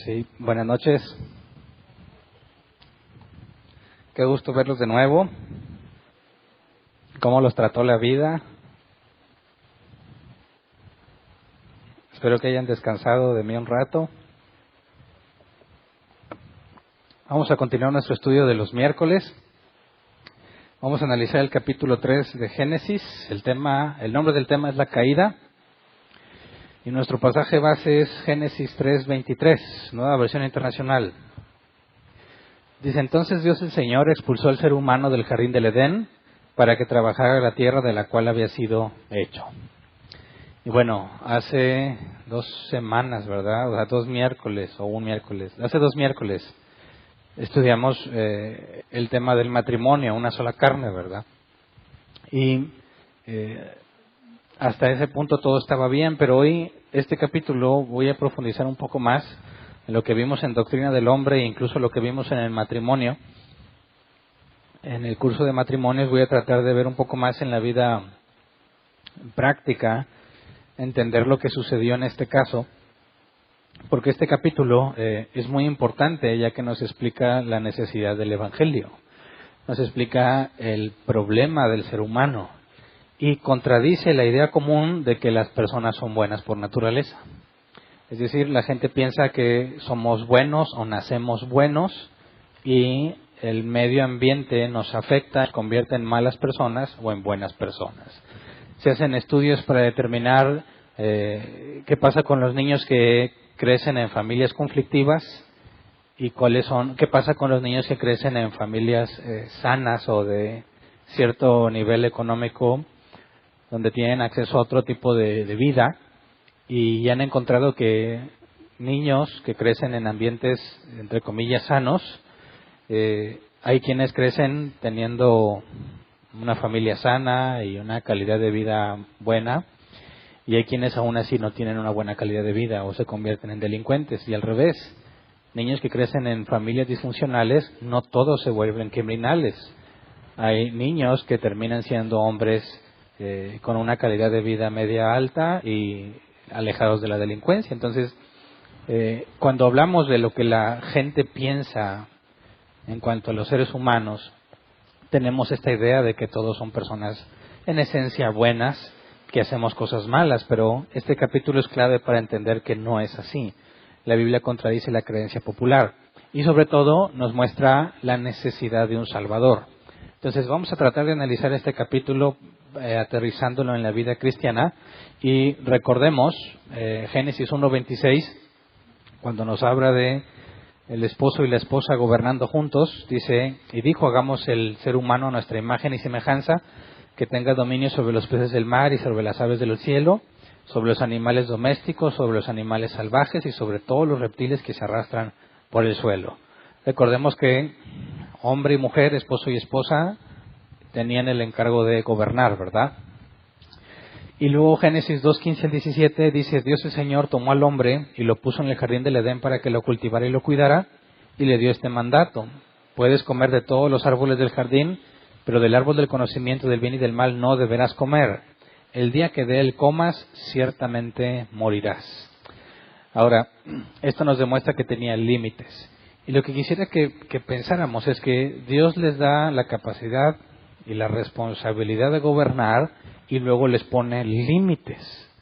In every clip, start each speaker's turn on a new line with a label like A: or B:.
A: Sí, buenas noches. Qué gusto verlos de nuevo. ¿Cómo los trató la vida? Espero que hayan descansado de mí un rato. Vamos a continuar nuestro estudio de los miércoles. Vamos a analizar el capítulo 3 de Génesis. El nombre del tema es la caída. Y nuestro pasaje base es Génesis 3:23, nueva versión internacional. Dice: entonces Dios el Señor expulsó al ser humano del jardín del Edén para que trabajara la tierra de la cual había sido hecho. Y bueno, hace 2 semanas, ¿verdad? O sea, 2 miércoles o un miércoles. Hace 2 miércoles estudiamos el tema del matrimonio, una sola carne, ¿verdad? Y hasta ese punto todo estaba bien, pero hoy este capítulo voy a profundizar un poco más en lo que vimos en Doctrina del Hombre e incluso lo que vimos en el matrimonio. En el curso de matrimonios voy a tratar de ver un poco más en la vida práctica, entender lo que sucedió en este caso, porque este capítulo es muy importante, ya que nos explica la necesidad del Evangelio, nos explica el problema del ser humano y contradice la idea común de que las personas son buenas por naturaleza. Es decir, la gente piensa que somos buenos o nacemos buenos y el medio ambiente nos afecta, nos convierte en malas personas o en buenas personas. Se hacen estudios para determinar qué pasa con los niños que crecen en familias conflictivas y qué pasa con los niños que crecen en familias sanas o de cierto nivel económico donde tienen acceso a otro tipo de vida, y ya han encontrado que niños que crecen en ambientes entre comillas sanos, hay quienes crecen teniendo una familia sana y una calidad de vida buena, y hay quienes aún así no tienen una buena calidad de vida o se convierten en delincuentes, y al revés, niños que crecen en familias disfuncionales no todos se vuelven criminales. Hay niños que terminan siendo hombres con una calidad de vida media alta y alejados de la delincuencia. Entonces, cuando hablamos de lo que la gente piensa en cuanto a los seres humanos, tenemos esta idea de que todos son personas en esencia buenas, que hacemos cosas malas, pero este capítulo es clave para entender que no es así. La Biblia contradice la creencia popular y sobre todo nos muestra la necesidad de un Salvador. Entonces vamos a tratar de analizar este capítulo aterrizándolo en la vida cristiana, y recordemos Génesis 1:26, cuando nos habla de el esposo y la esposa gobernando juntos. Dice: y dijo, hagamos el ser humano a nuestra imagen y semejanza, que tenga dominio sobre los peces del mar y sobre las aves del cielo, sobre los animales domésticos, sobre los animales salvajes y sobre todos los reptiles que se arrastran por el suelo. Recordemos que hombre y mujer, esposo y esposa, tenían el encargo de gobernar, ¿verdad? Y luego Génesis 2:15 al 17 dice: Dios el Señor tomó al hombre y lo puso en el jardín del Edén para que lo cultivara y lo cuidara, y le dio este mandato: puedes comer de todos los árboles del jardín, pero del árbol del conocimiento del bien y del mal no deberás comer. El día que de él comas, ciertamente morirás. Ahora, esto nos demuestra que tenía límites. Y lo que quisiera que pensáramos es que Dios les da la capacidad y la responsabilidad de gobernar y luego les pone límites.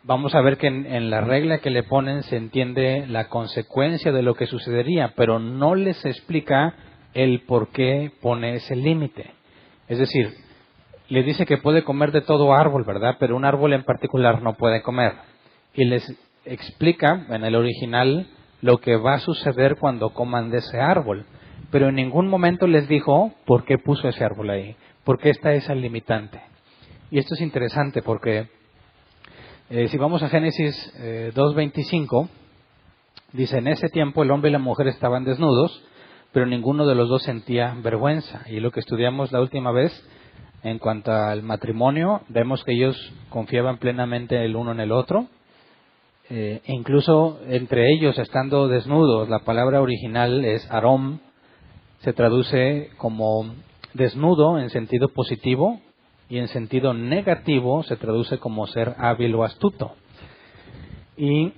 A: Vamos a ver que en la regla que le ponen se entiende la consecuencia de lo que sucedería, pero no les explica el por qué pone ese límite. Es decir, le dice que puede comer de todo árbol, ¿verdad? Pero un árbol en particular no puede comer. Y les explica en el original lo que va a suceder cuando coman de ese árbol. Pero en ningún momento les dijo por qué puso ese árbol ahí, por qué está esa limitante. Y esto es interesante porque si vamos a Génesis 2:25, dice: en ese tiempo el hombre y la mujer estaban desnudos, pero ninguno de los dos sentía vergüenza. Y lo que estudiamos la última vez en cuanto al matrimonio, vemos que ellos confiaban plenamente el uno en el otro, e incluso entre ellos estando desnudos. La palabra original es arom, se traduce como desnudo en sentido positivo, y en sentido negativo se traduce como ser hábil o astuto. Y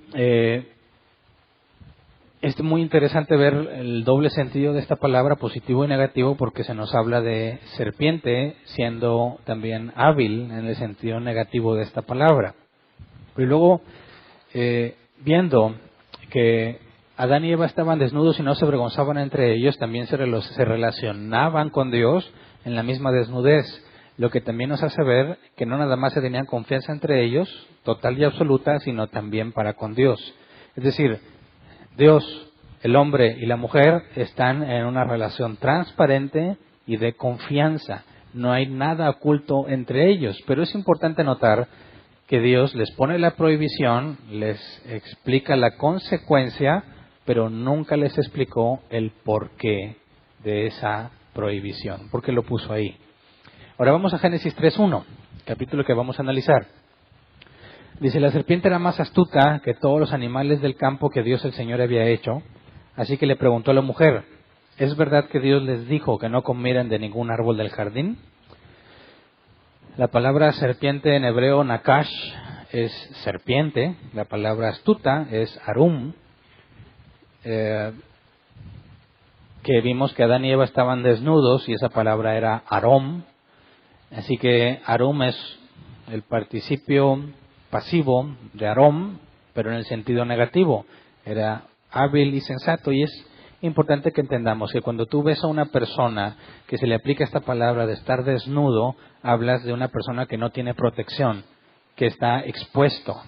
A: Es muy interesante ver el doble sentido de esta palabra, positivo y negativo, porque se nos habla de serpiente siendo también hábil en el sentido negativo de esta palabra. Pero luego, viendo que Adán y Eva estaban desnudos y no se avergonzaban entre ellos, también se relacionaban con Dios en la misma desnudez, lo que también nos hace ver que no nada más se tenían confianza entre ellos, total y absoluta, sino también para con Dios. Es decir, Dios, el hombre y la mujer están en una relación transparente y de confianza. No hay nada oculto entre ellos, pero es importante notar que Dios les pone la prohibición, les explica la consecuencia, pero nunca les explicó el porqué de esa prohibición, porque lo puso ahí. Ahora vamos a Génesis 3:1, capítulo que vamos a analizar. Dice, la serpiente era más astuta que todos los animales del campo que Dios el Señor había hecho, así que le preguntó a la mujer, ¿es verdad que Dios les dijo que no comieran de ningún árbol del jardín? La palabra serpiente en hebreo, nakash, es serpiente. La palabra astuta es arum, que vimos que Adán y Eva estaban desnudos y esa palabra era arom. Así que arum es el participio pasivo de arom, pero en el sentido negativo. Era hábil y sensato, y es importante que entendamos que cuando tú ves a una persona que se le aplica esta palabra de estar desnudo, hablas de una persona que no tiene protección, que está expuesto.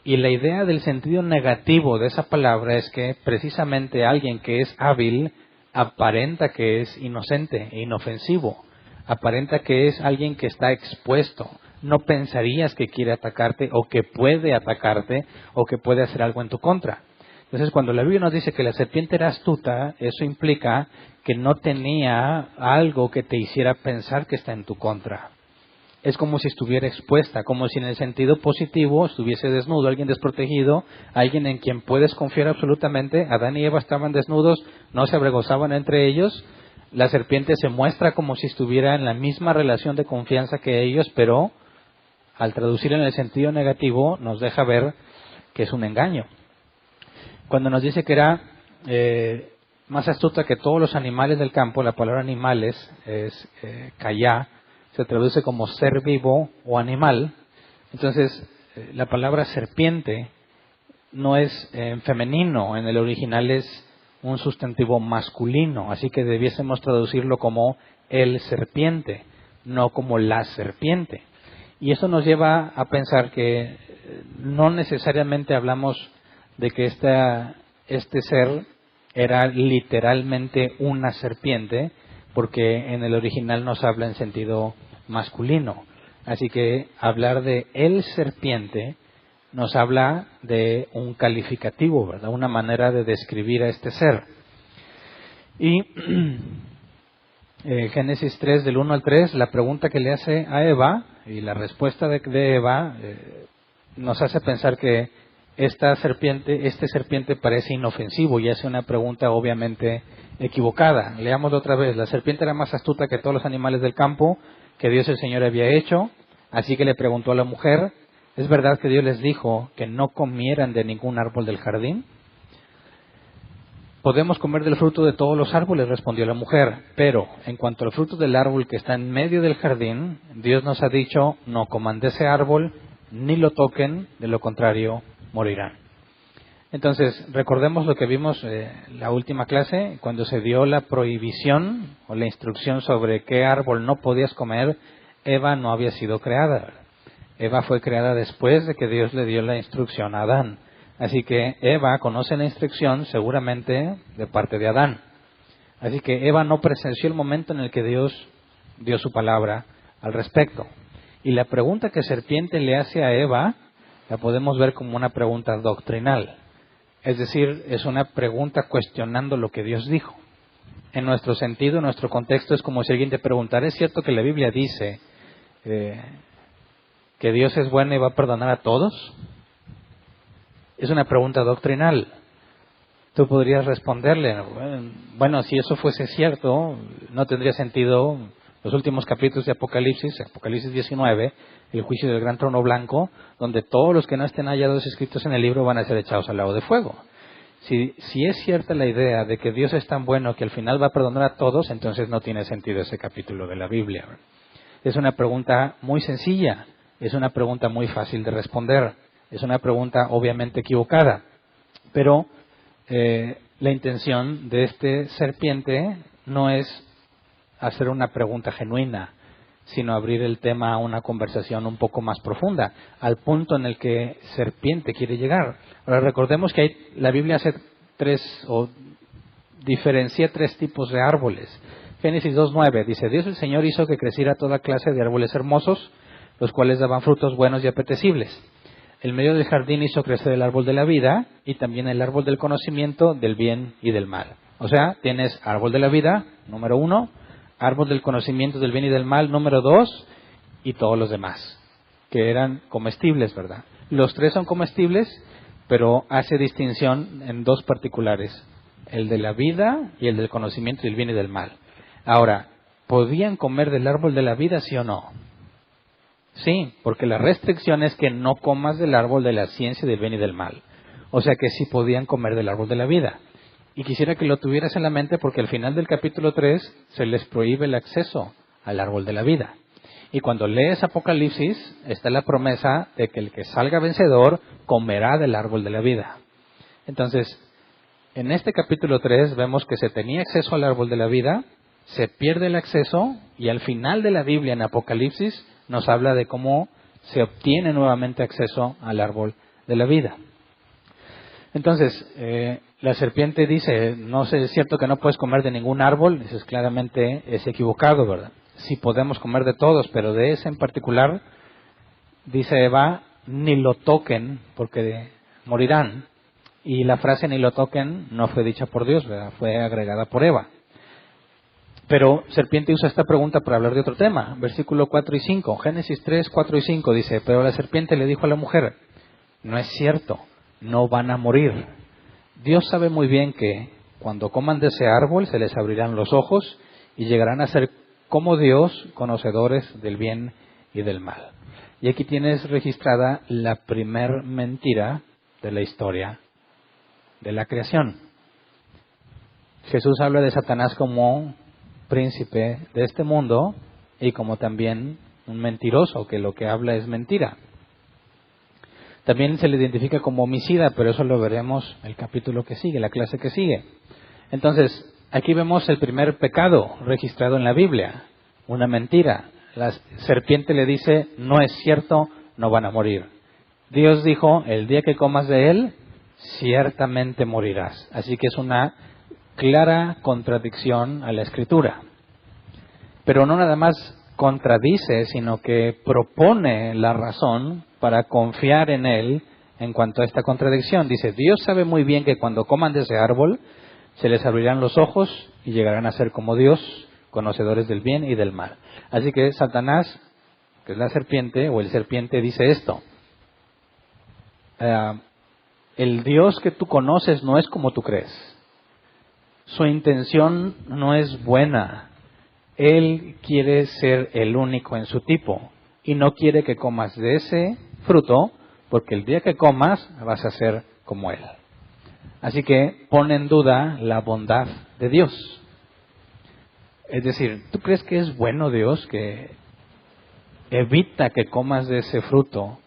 A: Y la idea del sentido negativo de esa palabra es que precisamente alguien que es hábil aparenta que es inocente e inofensivo, aparenta que es alguien que está expuesto. No pensarías que quiere atacarte o que puede atacarte o que puede hacer algo en tu contra. Entonces, cuando la Biblia nos dice que la serpiente era astuta, eso implica que no tenía algo que te hiciera pensar que está en tu contra. Es como si estuviera expuesta, como si en el sentido positivo estuviese desnudo, alguien desprotegido, alguien en quien puedes confiar absolutamente. Adán y Eva estaban desnudos, no se avergonzaban entre ellos. La serpiente se muestra como si estuviera en la misma relación de confianza que ellos, pero al traducir en el sentido negativo nos deja ver que es un engaño. Cuando nos dice que era más astuta que todos los animales del campo, la palabra animales es kayá, se traduce como ser vivo o animal. Entonces, la palabra serpiente no es en femenino, en el original es un sustantivo masculino, así que debiésemos traducirlo como el serpiente, no como la serpiente. Y eso nos lleva a pensar que no necesariamente hablamos de que este ser era literalmente una serpiente, porque en el original nos habla en sentido masculino. Así que hablar de el serpiente nos habla de un calificativo, ¿verdad? Una manera de describir a este ser. Y Génesis 3, del 1 al 3, la pregunta que le hace a Eva y la respuesta de Eva nos hace pensar que este serpiente parece inofensivo y hace una pregunta obviamente equivocada. Leámoslo otra vez. La serpiente era más astuta que todos los animales del campo que Dios el Señor había hecho, así que le preguntó a la mujer, ¿es verdad que Dios les dijo que no comieran de ningún árbol del jardín? Podemos comer del fruto de todos los árboles, respondió la mujer, pero en cuanto al fruto del árbol que está en medio del jardín, Dios nos ha dicho, no coman de ese árbol, ni lo toquen, de lo contrario morirán. Entonces, recordemos lo que vimos la última clase, cuando se dio la prohibición o la instrucción sobre qué árbol no podías comer, Eva no había sido creada. Eva fue creada después de que Dios le dio la instrucción a Adán. Así que Eva conoce la instrucción seguramente de parte de Adán. Así que Eva no presenció el momento en el que Dios dio su palabra al respecto. Y la pregunta que serpiente le hace a Eva la podemos ver como una pregunta doctrinal. Es decir, es una pregunta cuestionando lo que Dios dijo. En nuestro sentido, en nuestro contexto, es como si alguien te preguntara, ¿es cierto que la Biblia dice que Dios es bueno y va a perdonar a todos? Es una pregunta doctrinal. Tú podrías responderle, bueno, si eso fuese cierto, no tendría sentido los últimos capítulos de Apocalipsis 19, el juicio del gran trono blanco, donde todos los que no estén hallados escritos en el libro van a ser echados al lago de fuego. Si es cierta la idea de que Dios es tan bueno que al final va a perdonar a todos, entonces no tiene sentido ese capítulo de la Biblia. Es una pregunta muy sencilla, es una pregunta muy fácil de responder, es una pregunta obviamente equivocada, pero la intención de este serpiente no es hacer una pregunta genuina, sino abrir el tema a una conversación un poco más profunda, al punto en el que serpiente quiere llegar. Ahora recordemos que la Biblia diferencia tres tipos de árboles. Génesis 2:9 dice: Dios el Señor hizo que creciera toda clase de árboles hermosos, los cuales daban frutos buenos y apetecibles. En medio del jardín hizo crecer el árbol de la vida y también el árbol del conocimiento del bien y del mal. O sea, tienes árbol de la vida, número 1, árbol del conocimiento del bien y del mal, número 2, y todos los demás, que eran comestibles, ¿verdad? Los tres son comestibles, pero hace distinción en dos particulares, el de la vida y el del conocimiento del bien y del mal. Ahora, ¿podían comer del árbol de la vida, sí o no? Sí, porque la restricción es que no comas del árbol de la ciencia del bien y del mal. O sea que sí podían comer del árbol de la vida. Y quisiera que lo tuvieras en la mente porque al final del capítulo 3 se les prohíbe el acceso al árbol de la vida. Y cuando lees Apocalipsis está la promesa de que el que salga vencedor comerá del árbol de la vida. Entonces, en este capítulo 3 vemos que se tenía acceso al árbol de la vida, se pierde el acceso y al final de la Biblia en Apocalipsis nos habla de cómo se obtiene nuevamente acceso al árbol de la vida. Entonces, la serpiente dice, no sé, es cierto que no puedes comer de ningún árbol, dices claramente es equivocado, ¿verdad? Sí podemos comer de todos, pero de ese en particular, dice Eva, ni lo toquen porque morirán. Y la frase ni lo toquen no fue dicha por Dios, ¿verdad? Fue agregada por Eva. Pero serpiente usa esta pregunta para hablar de otro tema. Versículo 4 y 5, Génesis 3, 4 y 5 dice, pero la serpiente le dijo a la mujer, no es cierto, no van a morir. Dios sabe muy bien que cuando coman de ese árbol se les abrirán los ojos y llegarán a ser como Dios, conocedores del bien y del mal. Y aquí tienes registrada la primer mentira de la historia de la creación. Jesús habla de Satanás como príncipe de este mundo y como también un mentiroso, que lo que habla es mentira. También se le identifica como homicida, pero eso lo veremos el capítulo que sigue, la clase que sigue. Entonces, aquí vemos el primer pecado registrado en la Biblia, una mentira. La serpiente le dice, no es cierto, no van a morir. Dios dijo, el día que comas de él, ciertamente morirás. Así que es una clara contradicción a la Escritura. Pero no nada más contradice, sino que propone la razón para confiar en él en cuanto a esta contradicción. Dice, Dios sabe muy bien que cuando coman de ese árbol, se les abrirán los ojos y llegarán a ser como Dios, conocedores del bien y del mal. Así que Satanás, que es la serpiente, o el serpiente, dice esto. El Dios que tú conoces no es como tú crees. Su intención no es buena. Él quiere ser el único en su tipo y no quiere que comas de ese fruto porque el día que comas vas a ser como Él. Así que pone en duda la bondad de Dios. Es decir, ¿tú crees que es bueno Dios que evita que comas de ese fruto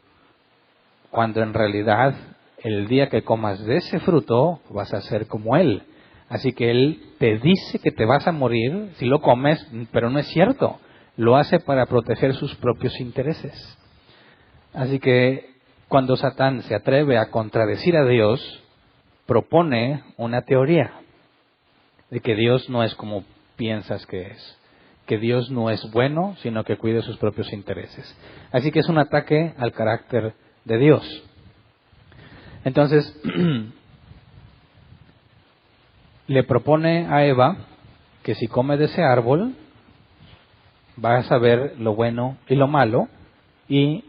A: cuando en realidad el día que comas de ese fruto vas a ser como Él? Así que Él te dice que te vas a morir si lo comes, pero no es cierto. Lo hace para proteger sus propios intereses. Así que cuando Satán se atreve a contradecir a Dios, propone una teoría de que Dios no es como piensas que es. Que Dios no es bueno, sino que cuida sus propios intereses. Así que es un ataque al carácter de Dios. Entonces, le propone a Eva que si come de ese árbol va a saber lo bueno y lo malo. Y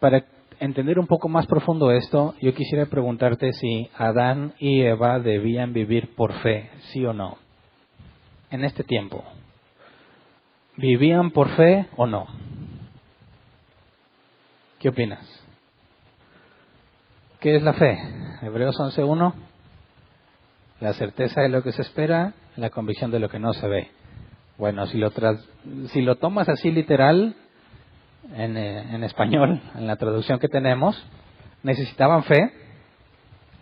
A: para entender un poco más profundo esto, yo quisiera preguntarte si Adán y Eva debían vivir por fe, sí o no, en este tiempo. ¿Vivían por fe o no? ¿Qué opinas? ¿Qué es la fe? Hebreos 11:1. La certeza de lo que se espera, la convicción de lo que no se ve. Bueno, si lo tomas así literal, en español, en la traducción que tenemos, necesitaban fe,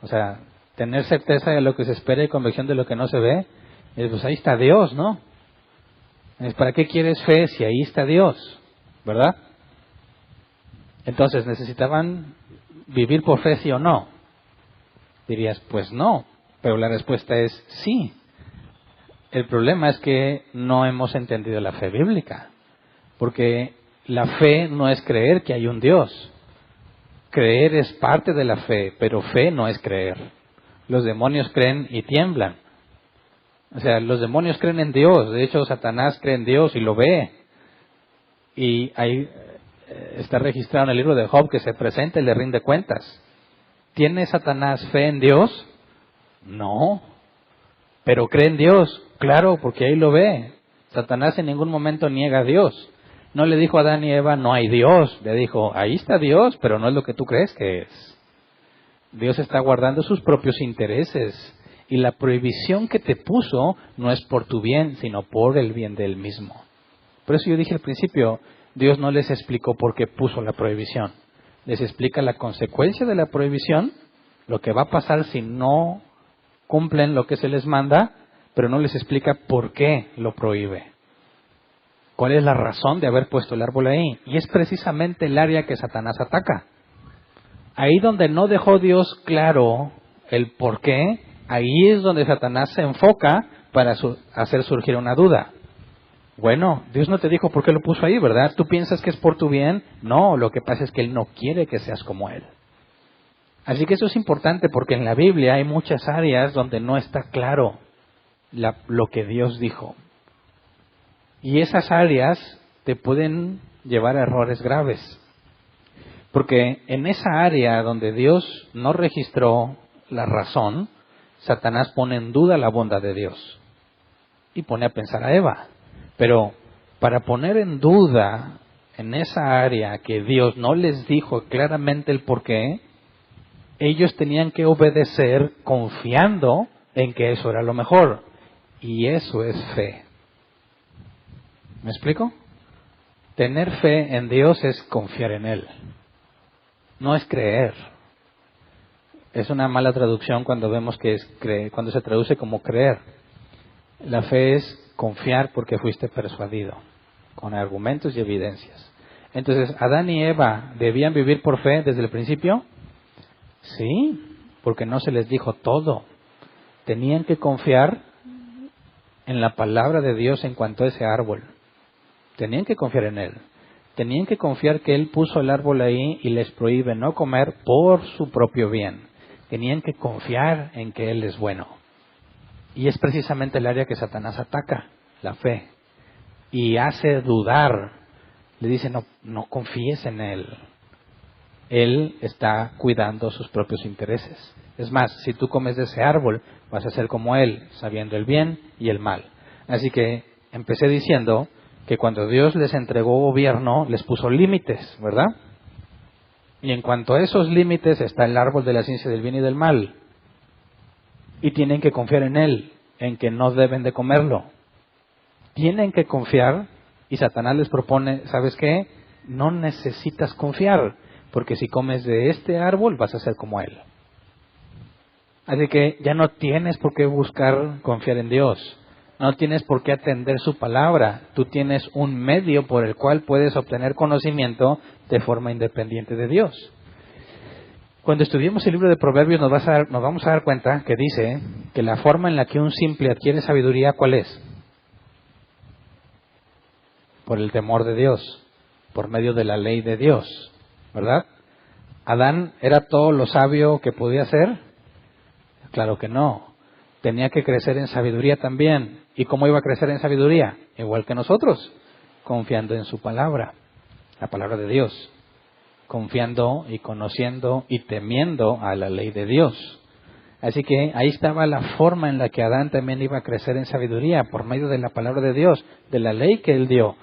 A: o sea, tener certeza de lo que se espera y convicción de lo que no se ve. Pues ahí está Dios, ¿no? ¿Para qué quieres fe si ahí está Dios? ¿Verdad? Entonces, ¿necesitaban vivir por fe, sí o no? Dirías, pues no, pero la respuesta es sí. El problema es que no hemos entendido la fe bíblica, porque la fe no es creer que hay un Dios. Creer es parte de la fe, pero fe no es creer. Los demonios creen y tiemblan. O sea, los demonios creen en Dios. De hecho, Satanás cree en Dios y lo ve. Y ahí está registrado en el libro de Job que se presenta y le rinde cuentas. ¿Tiene Satanás fe en Dios? No. ¿Pero cree en Dios? Claro, porque ahí lo ve. Satanás en ningún momento niega a Dios. No le dijo a Adán y Eva, no hay Dios. Le dijo, ahí está Dios, pero no es lo que tú crees que es. Dios está guardando sus propios intereses. Y la prohibición que te puso no es por tu bien, sino por el bien de Él mismo. Por eso yo dije al principio, Dios no les explicó por qué puso la prohibición. Les explica la consecuencia de la prohibición, lo que va a pasar si no cumplen lo que se les manda, pero no les explica por qué lo prohíbe. ¿Cuál es la razón de haber puesto el árbol ahí? Y es precisamente el área que Satanás ataca. Ahí donde no dejó Dios claro el por qué, ahí es donde Satanás se enfoca para hacer surgir una duda. Bueno, Dios no te dijo por qué lo puso ahí, ¿verdad? ¿Tú piensas que es por tu bien? No, lo que pasa es que Él no quiere que seas como Él. Así que eso es importante porque en la Biblia hay muchas áreas donde no está claro lo que Dios dijo. Y esas áreas te pueden llevar a errores graves. Porque en esa área donde Dios no registró la razón, Satanás pone en duda la bondad de Dios. Y pone a pensar a Eva. Pero para poner en duda en esa área que Dios no les dijo claramente el porqué, ellos tenían que obedecer confiando en que eso era lo mejor. Y eso es fe. ¿Me explico? Tener fe en Dios es confiar en Él. No es creer. Es una mala traducción cuando vemos que es creer, cuando se traduce como creer. La fe es confiar porque fuiste persuadido, con argumentos y evidencias. Entonces, ¿Adán y Eva debían vivir por fe desde el principio? Sí, porque no se les dijo todo. Tenían que confiar en la palabra de Dios en cuanto a ese árbol. Tenían que confiar en Él. Tenían que confiar que Él puso el árbol ahí y les prohíbe no comer por su propio bien. Tenían que confiar en que Él es bueno. Y es precisamente el área que Satanás ataca, la fe. Y hace dudar. Le dice, no confíes en Él. Él está cuidando sus propios intereses. Es más, si tú comes de ese árbol, vas a ser como Él, sabiendo el bien y el mal. Así que empecé diciendo que cuando Dios les entregó gobierno, les puso límites, ¿verdad? Y en cuanto a esos límites está el árbol de la ciencia del bien y del mal. Y tienen que confiar en Él, en que no deben de comerlo. Tienen que confiar, y Satanás les propone, ¿sabes qué? No necesitas confiar, porque si comes de este árbol vas a ser como Él. Así que ya no tienes por qué buscar confiar en Dios. No tienes por qué atender su palabra. Tú tienes un medio por el cual puedes obtener conocimiento de forma independiente de Dios. Cuando estudiemos el libro de Proverbios nos vamos a dar cuenta que dice que la forma en la que un simple adquiere sabiduría, ¿cuál es? Por el temor de Dios, por medio de la ley de Dios, ¿verdad? ¿Adán era todo lo sabio que podía ser? Claro que no. Tenía que crecer en sabiduría también. ¿Y cómo iba a crecer en sabiduría? Igual que nosotros, confiando en su palabra, la palabra de Dios. Confiando y conociendo y temiendo a la ley de Dios. Así que ahí estaba la forma en la que Adán también iba a crecer en sabiduría, por medio de la palabra de Dios, de la ley que Él dio.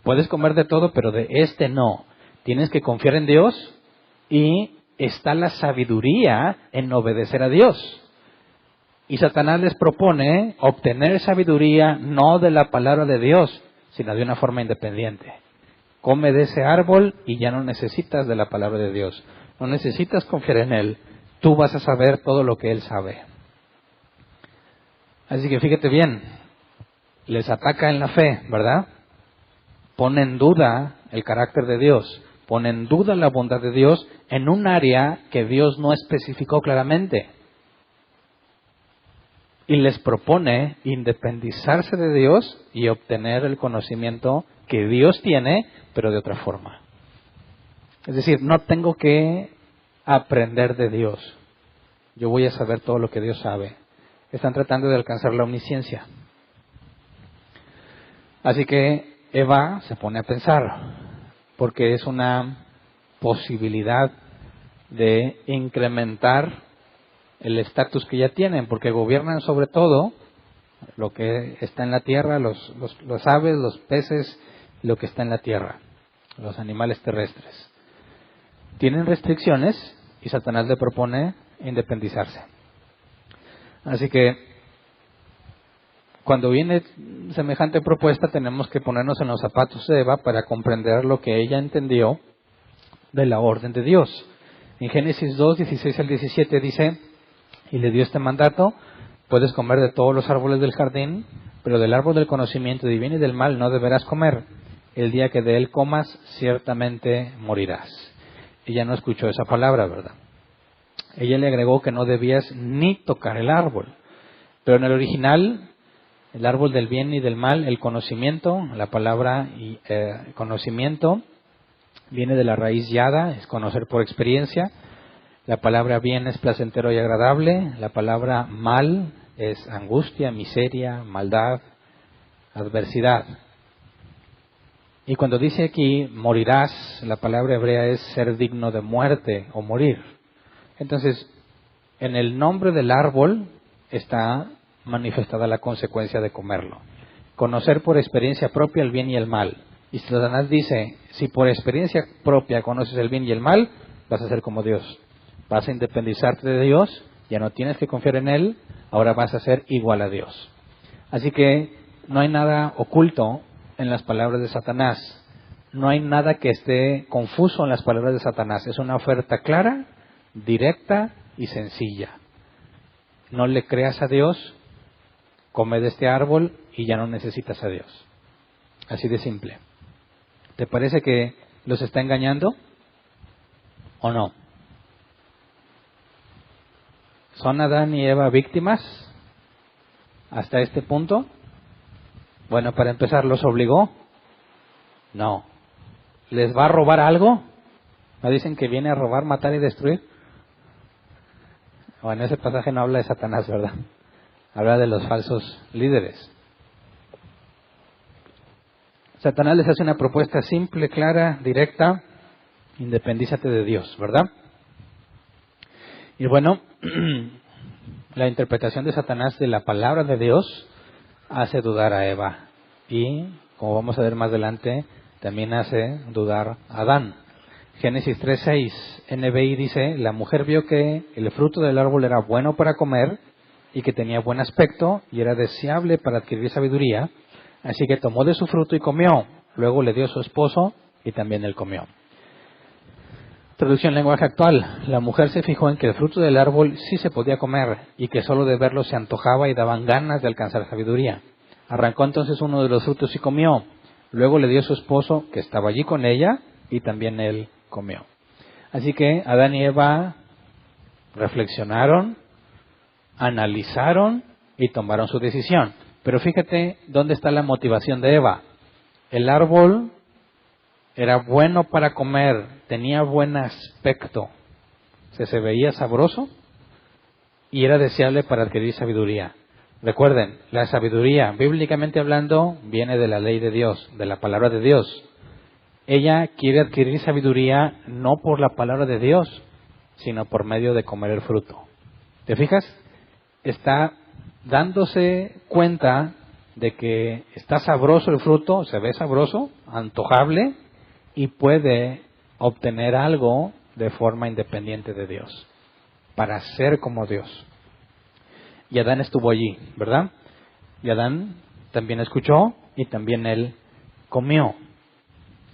A: Puedes comer de todo, pero de este no. Tienes que confiar en Dios y está la sabiduría en obedecer a Dios. Y Satanás les propone obtener sabiduría no de la palabra de Dios, sino de una forma independiente. Come de ese árbol y ya no necesitas de la palabra de Dios. No necesitas confiar en Él. Tú vas a saber todo lo que Él sabe. Así que fíjate bien, les ataca en la fe, ¿verdad? Pone en duda el carácter de Dios, pone en duda la bondad de Dios en un área que Dios no especificó claramente. Y les propone independizarse de Dios y obtener el conocimiento que Dios tiene, pero de otra forma. Es decir, no tengo que aprender de Dios. Yo voy a saber todo lo que Dios sabe. Están tratando de alcanzar la omnisciencia. Así que Eva se pone a pensar, porque es una posibilidad de incrementar el estatus que ya tienen, porque gobiernan sobre todo lo que está en la tierra, los aves, los peces, lo que está en la tierra, los animales terrestres. Tienen restricciones y Satanás le propone independizarse. Así que cuando viene semejante propuesta tenemos que ponernos en los zapatos de Eva para comprender lo que ella entendió de la orden de Dios. En Génesis 2, 16 al 17 dice: y le dio este mandato: puedes comer de todos los árboles del jardín, pero del árbol del conocimiento del bien y del mal no deberás comer. El día que de él comas, ciertamente morirás. Ella no escuchó esa palabra, ¿verdad? Ella le agregó que no debías ni tocar el árbol. Pero en el original, el árbol del bien y del mal, el conocimiento, la palabra conocimiento viene de la raíz yada, es conocer por experiencia. La palabra bien es placentero y agradable. La palabra mal es angustia, miseria, maldad, adversidad. Y cuando dice aquí morirás, la palabra hebrea es ser digno de muerte o morir. Entonces, en el nombre del árbol está manifestada la consecuencia de comerlo. Conocer por experiencia propia el bien y el mal. Y Satanás dice, si por experiencia propia conoces el bien y el mal, vas a ser como Dios. Vas a independizarte de Dios, ya no tienes que confiar en Él, ahora vas a ser igual a Dios. Así que no hay nada oculto en las palabras de Satanás. No hay nada que esté confuso en las palabras de Satanás. Es una oferta clara, directa y sencilla. No le creas a Dios, come de este árbol y ya no necesitas a Dios. Así de simple. ¿Te parece que los está engañando o no? ¿Son Adán y Eva víctimas hasta este punto? Bueno, para empezar, ¿los obligó? No. ¿Les va a robar algo? ¿No dicen que viene a robar, matar y destruir? Bueno, ese pasaje no habla de Satanás, ¿verdad? Habla de los falsos líderes. Satanás les hace una propuesta simple, clara, directa: independízate de Dios, ¿verdad? Y bueno, la interpretación de Satanás de la palabra de Dios hace dudar a Eva. Y, como vamos a ver más adelante, también hace dudar a Adán. Génesis 3:6, NBI dice: la mujer vio que el fruto del árbol era bueno para comer y que tenía buen aspecto y era deseable para adquirir sabiduría, así que tomó de su fruto y comió. Luego le dio a su esposo y también él comió. Traducción lenguaje actual: la mujer se fijó en que el fruto del árbol sí se podía comer y que solo de verlo se antojaba y daban ganas de alcanzar sabiduría. Arrancó entonces uno de los frutos y comió. Luego le dio a su esposo, que estaba allí con ella, y también él comió. Así que Adán y Eva reflexionaron, analizaron y tomaron su decisión. Pero fíjate dónde está la motivación de Eva. El árbol era bueno para comer, tenía buen aspecto, se veía sabroso y era deseable para adquirir sabiduría. Recuerden, la sabiduría, bíblicamente hablando, viene de la ley de Dios, de la palabra de Dios. Ella quiere adquirir sabiduría no por la palabra de Dios, sino por medio de comer el fruto. ¿Te fijas? Está dándose cuenta de que está sabroso el fruto, se ve sabroso, antojable, y puede obtener algo de forma independiente de Dios, para ser como Dios. Y Adán estuvo allí, ¿verdad? Y Adán también escuchó y también él comió.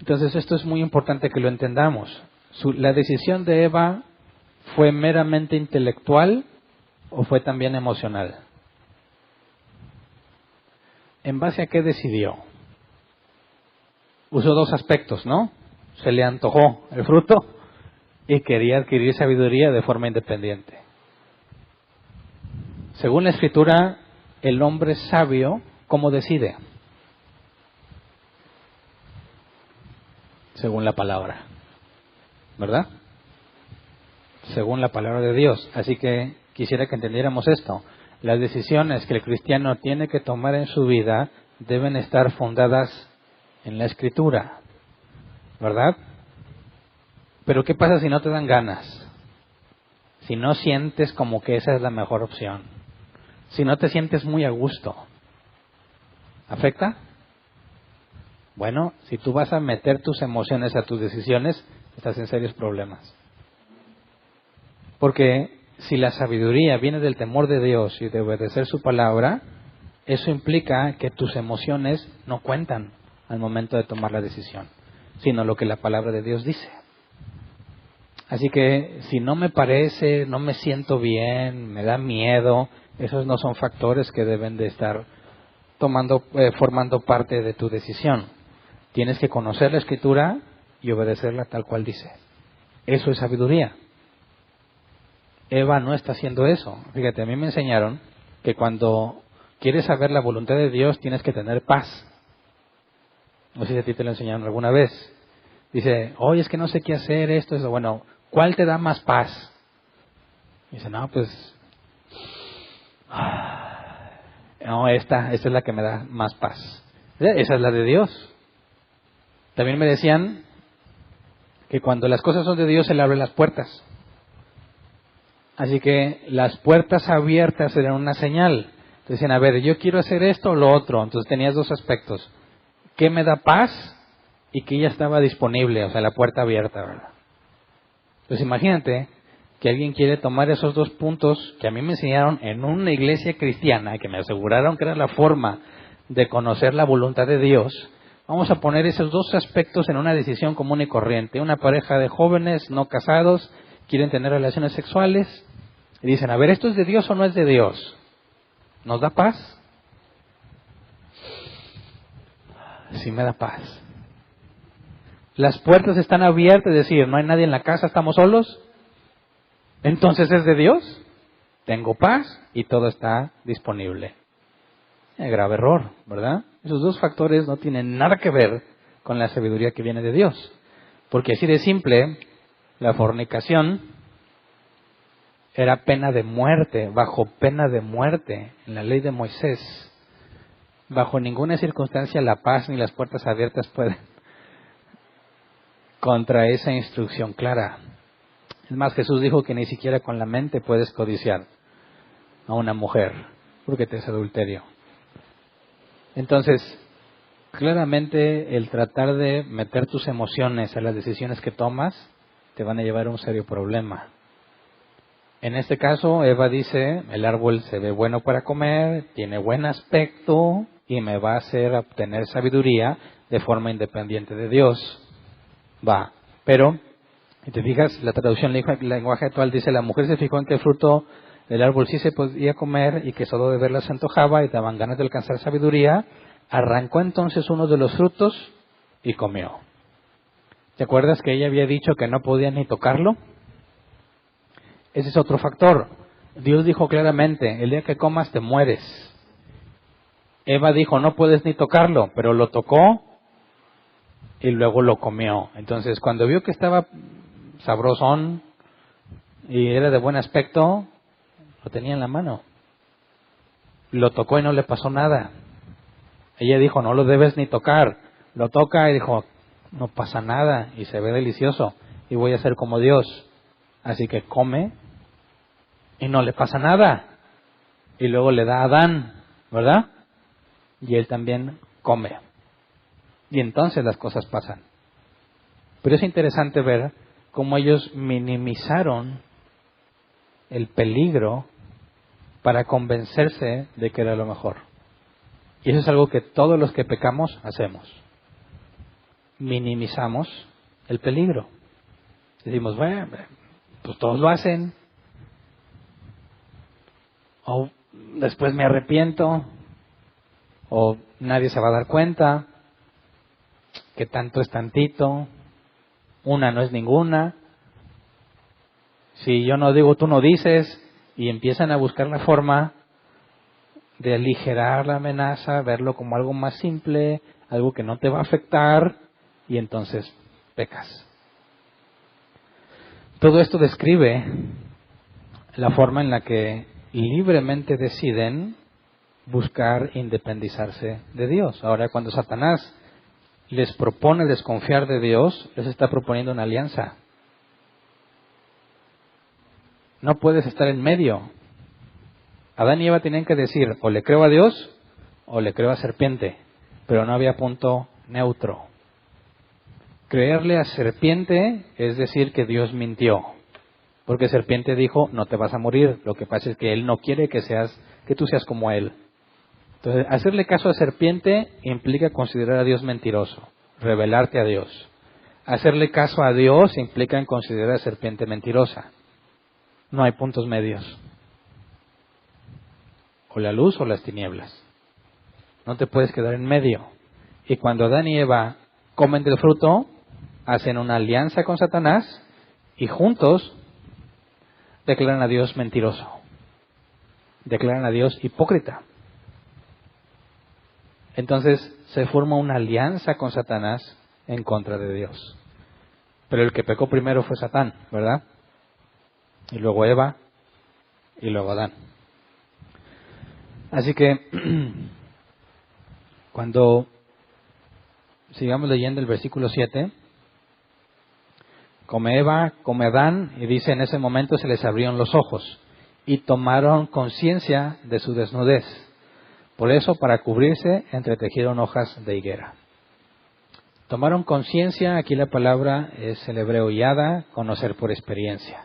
A: Entonces esto es muy importante que lo entendamos. La decisión de Eva fue meramente intelectual o fue también emocional. ¿En base a qué decidió? Usó dos aspectos, ¿no? Se le antojó el fruto y quería adquirir sabiduría de forma independiente. Según la Escritura, el hombre sabio, ¿cómo decide? Según la palabra, ¿verdad? Según la palabra de Dios. Así que quisiera que entendiéramos esto. Las decisiones que el cristiano tiene que tomar en su vida deben estar fundadas en la Escritura, ¿verdad? Pero ¿qué pasa si no te dan ganas? Si no sientes como que esa es la mejor opción. Si no te sientes muy a gusto. ¿Afecta? Bueno, si tú vas a meter tus emociones a tus decisiones, estás en serios problemas. Porque si la sabiduría viene del temor de Dios y de obedecer su palabra, eso implica que tus emociones no cuentan al momento de tomar la decisión, sino lo que la palabra de Dios dice. Así que si no me parece, no me siento bien, me da miedo, esos no son factores que deben de estar formando parte de tu decisión. Tienes que conocer la Escritura y obedecerla tal cual dice. Eso es sabiduría. Eva no está haciendo eso. Fíjate, a mí me enseñaron que cuando quieres saber la voluntad de Dios tienes que tener paz. No sé si a ti te lo enseñaron alguna vez. Dice, oye, es que no sé qué hacer, esto, eso. Bueno, ¿cuál te da más paz? Dice, no, pues... No, esta es la que me da más paz. Esa es la de Dios. También me decían que cuando las cosas son de Dios, se le abren las puertas. Así que las puertas abiertas eran una señal. Decían, a ver, yo quiero hacer esto o lo otro. Entonces tenías dos aspectos. ¿Qué me da paz? Y que ya estaba disponible, o sea, la puerta abierta, ¿verdad? Entonces imagínate que alguien quiere tomar esos dos puntos que a mí me enseñaron en una iglesia cristiana, que me aseguraron que era la forma de conocer la voluntad de Dios. Vamos a poner esos dos aspectos en una decisión común y corriente. Una pareja de jóvenes no casados quieren tener relaciones sexuales y dicen, a ver, ¿esto es de Dios o no es de Dios? ¿Nos da paz? Sí me da paz. Las puertas están abiertas, es decir, no hay nadie en la casa, estamos solos. Entonces, ¿es de Dios? Tengo paz y todo está disponible. Grave error, ¿verdad? Esos dos factores no tienen nada que ver con la sabiduría que viene de Dios. Porque así de simple, la fornicación era pena de muerte, bajo pena de muerte en la ley de Moisés. Bajo ninguna circunstancia la paz ni las puertas abiertas pueden contra esa instrucción clara. Es más, Jesús dijo que ni siquiera con la mente puedes codiciar a una mujer, porque te es adulterio. Entonces, claramente el tratar de meter tus emociones a las decisiones que tomas te van a llevar a un serio problema. En este caso, Eva dice, el árbol se ve bueno para comer, tiene buen aspecto y me va a hacer obtener sabiduría de forma independiente de Dios. Va, pero, si te fijas, la traducción lenguaje actual dice, la mujer se fijó en que el fruto del árbol sí se podía comer y que solo de verla se antojaba y daban ganas de alcanzar sabiduría, arrancó entonces uno de los frutos y comió. ¿Te acuerdas que ella había dicho que no podía ni tocarlo? Ese es otro factor. Dios dijo claramente, el día que comas te mueres. Eva dijo, no puedes ni tocarlo, pero lo tocó y luego lo comió. Entonces, cuando vio que estaba sabrosón y era de buen aspecto, lo tenía en la mano. Lo tocó y no le pasó nada. Ella dijo, no lo debes ni tocar. Lo toca y dijo, no pasa nada y se ve delicioso y voy a ser como Dios. Así que come y no le pasa nada. Y luego le da a Adán, ¿verdad? Y él también come. Y entonces las cosas pasan. Pero es interesante ver cómo ellos minimizaron el peligro para convencerse de que era lo mejor. Y eso es algo que todos los que pecamos hacemos. Minimizamos el peligro. Decimos, bueno, pues todos lo hacen. O después me arrepiento. O nadie se va a dar cuenta. Que tanto es tantito. Una no es ninguna. Si yo no digo, tú no dices. Y empiezan a buscar la forma de aligerar la amenaza, verlo como algo más simple, algo que no te va a afectar, y entonces pecas. Todo esto describe la forma en la que libremente deciden buscar independizarse de Dios. Ahora, cuando Satanás les propone desconfiar de Dios, les está proponiendo una alianza. No puedes estar en medio. Adán y Eva tenían que decir, o le creo a Dios, o le creo a serpiente, pero no había punto neutro. Creerle a serpiente es decir que Dios mintió, porque serpiente dijo, no te vas a morir, lo que pasa es que Él no quiere que tú seas como Él. Entonces, hacerle caso a serpiente implica considerar a Dios mentiroso, rebelarte a Dios. Hacerle caso a Dios implica en considerar a serpiente mentirosa. No hay puntos medios. O la luz o las tinieblas. No te puedes quedar en medio. Y cuando Adán y Eva comen del fruto, hacen una alianza con Satanás y juntos declaran a Dios mentiroso. Declaran a Dios hipócrita. Entonces se forma una alianza con Satanás en contra de Dios. Pero el que pecó primero fue Satán, ¿verdad? Y luego Eva y luego Adán. Así que cuando sigamos leyendo el versículo 7, come Eva, come Adán, y dice, en ese momento se les abrieron los ojos y tomaron conciencia de su desnudez. Por eso, para cubrirse, entretejieron hojas de higuera. Tomaron conciencia, aquí la palabra es el hebreo yada, conocer por experiencia.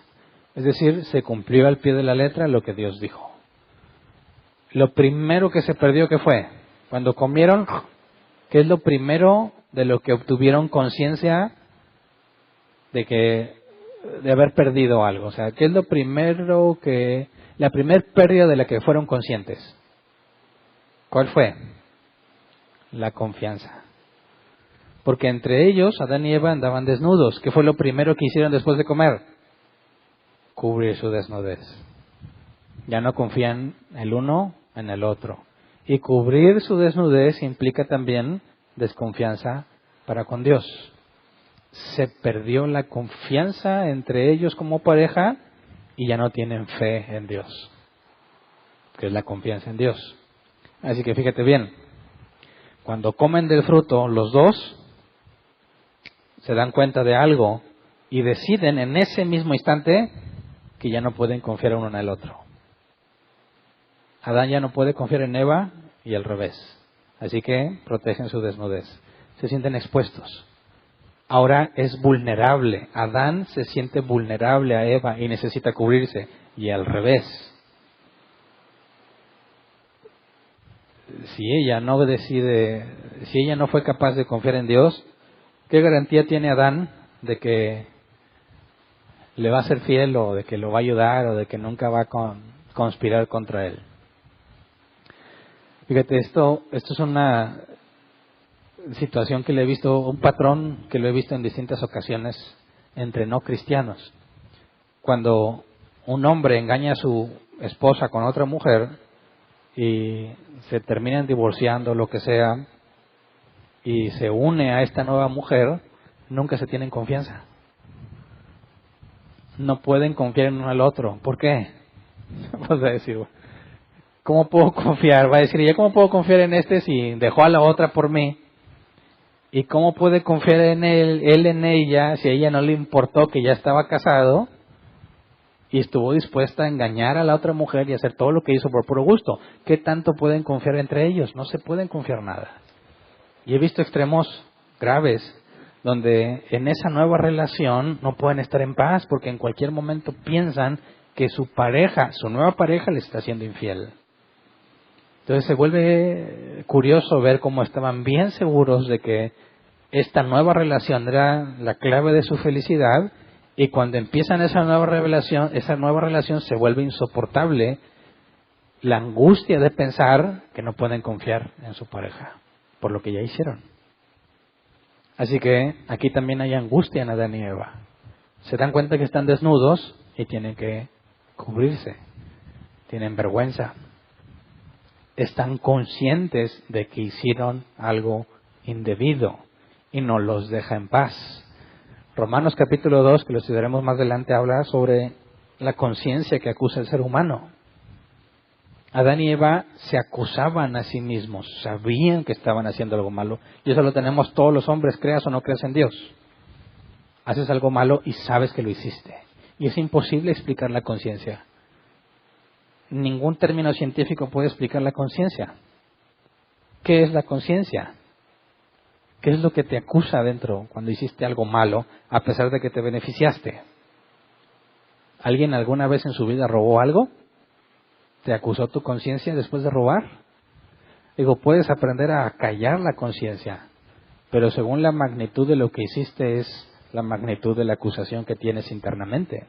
A: Es decir, se cumplió al pie de la letra lo que Dios dijo. Lo primero que se perdió, ¿qué fue? Cuando comieron, ¿qué es lo primero de lo que obtuvieron conciencia de haber perdido algo? O sea, ¿qué es lo primero la primer pérdida de la que fueron conscientes? ¿Cuál fue? La confianza. Porque entre ellos, Adán y Eva andaban desnudos. ¿Qué fue lo primero que hicieron después de comer? Cubrir su desnudez. Ya no confían el uno en el otro. Y cubrir su desnudez implica también desconfianza para con Dios. Se perdió la confianza entre ellos como pareja y ya no tienen fe en Dios, que es la confianza en Dios. Así que fíjate bien, cuando comen del fruto los dos, se dan cuenta de algo y deciden en ese mismo instante que ya no pueden confiar uno en el otro. Adán ya no puede confiar en Eva y al revés. Así que protegen su desnudez. Se sienten expuestos. Ahora es vulnerable. Adán se siente vulnerable a Eva y necesita cubrirse. Y al revés. Si ella no fue capaz de confiar en Dios, ¿qué garantía tiene Adán de que le va a ser fiel o de que lo va a ayudar o de que nunca va a conspirar contra él? Fíjate, esto es una situación que le he visto, un patrón que lo he visto en distintas ocasiones entre no cristianos. Cuando un hombre engaña a su esposa con otra mujer y se terminan divorciando, lo que sea, y se une a esta nueva mujer, nunca se tienen confianza. No pueden confiar en uno al otro. ¿Por qué? Vamos a decir, ¿cómo puedo confiar? Va a decir, ¿ya cómo puedo confiar en este si dejó a la otra por mí? ¿Y cómo puede confiar en él en ella si a ella no le importó que ya estaba casado y estuvo dispuesta a engañar a la otra mujer y hacer todo lo que hizo por puro gusto? ¿Qué tanto pueden confiar entre ellos? No se pueden confiar nada. Y he visto extremos graves donde en esa nueva relación no pueden estar en paz porque en cualquier momento piensan que su pareja, su nueva pareja, le está siendo infiel. Entonces se vuelve curioso ver cómo estaban bien seguros de que esta nueva relación era la clave de su felicidad, y cuando empiezan esa nueva relación se vuelve insoportable la angustia de pensar que no pueden confiar en su pareja por lo que ya hicieron. Así que aquí también hay angustia en Adán y Eva. Se dan cuenta que están desnudos y tienen que cubrirse. Tienen vergüenza. Están conscientes de que hicieron algo indebido y no los deja en paz. Romanos capítulo 2, que lo estudiaremos más adelante, habla sobre la conciencia que acusa al ser humano. Adán y Eva se acusaban a sí mismos, sabían que estaban haciendo algo malo. Y eso lo tenemos todos los hombres, creas o no creas en Dios. Haces algo malo y sabes que lo hiciste. Y es imposible explicar la conciencia. Ningún término científico puede explicar la conciencia. ¿Qué es la conciencia? ¿Qué es lo que te acusa adentro cuando hiciste algo malo a pesar de que te beneficiaste? ¿Alguien alguna vez en su vida robó algo? ¿Te acusó tu conciencia después de robar? Digo, puedes aprender a callar la conciencia, pero según la magnitud de lo que hiciste es la magnitud de la acusación que tienes internamente.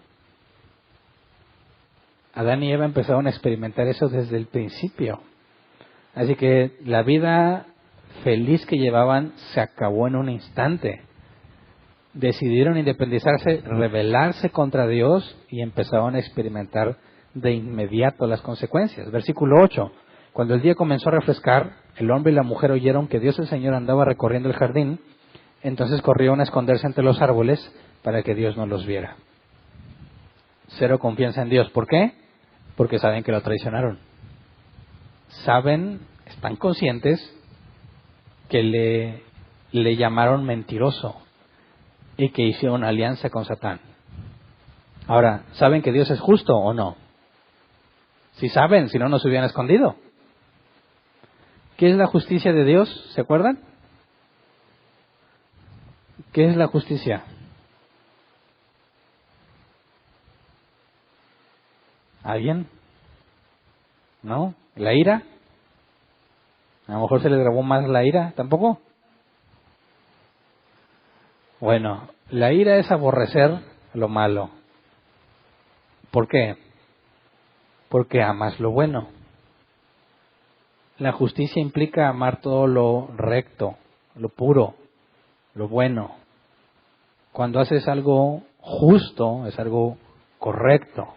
A: Adán y Eva empezaron a experimentar eso desde el principio. Así que la vida feliz que llevaban se acabó en un instante. Decidieron independizarse, rebelarse contra Dios y empezaron a experimentar de inmediato las consecuencias. Versículo 8. Cuando el día comenzó a refrescar, el hombre y la mujer oyeron que Dios el Señor andaba recorriendo el jardín, entonces corrieron a esconderse entre los árboles para que Dios no los viera. Cero confianza en Dios. ¿Por qué? Porque saben que lo traicionaron. Están conscientes que le llamaron mentiroso y que hicieron alianza con Satán. Ahora, ¿saben que Dios es justo o no? Si saben, si no, no se hubieran escondido. ¿Qué es la justicia de Dios? ¿Se acuerdan? ¿Qué es la justicia? ¿Alguien? ¿No? ¿La ira? A lo mejor se les grabó más la ira, ¿tampoco? Bueno, la ira es aborrecer lo malo. ¿Por qué? Porque amas lo bueno. La justicia implica amar todo lo recto, lo puro, lo bueno. Cuando haces algo justo, es algo correcto.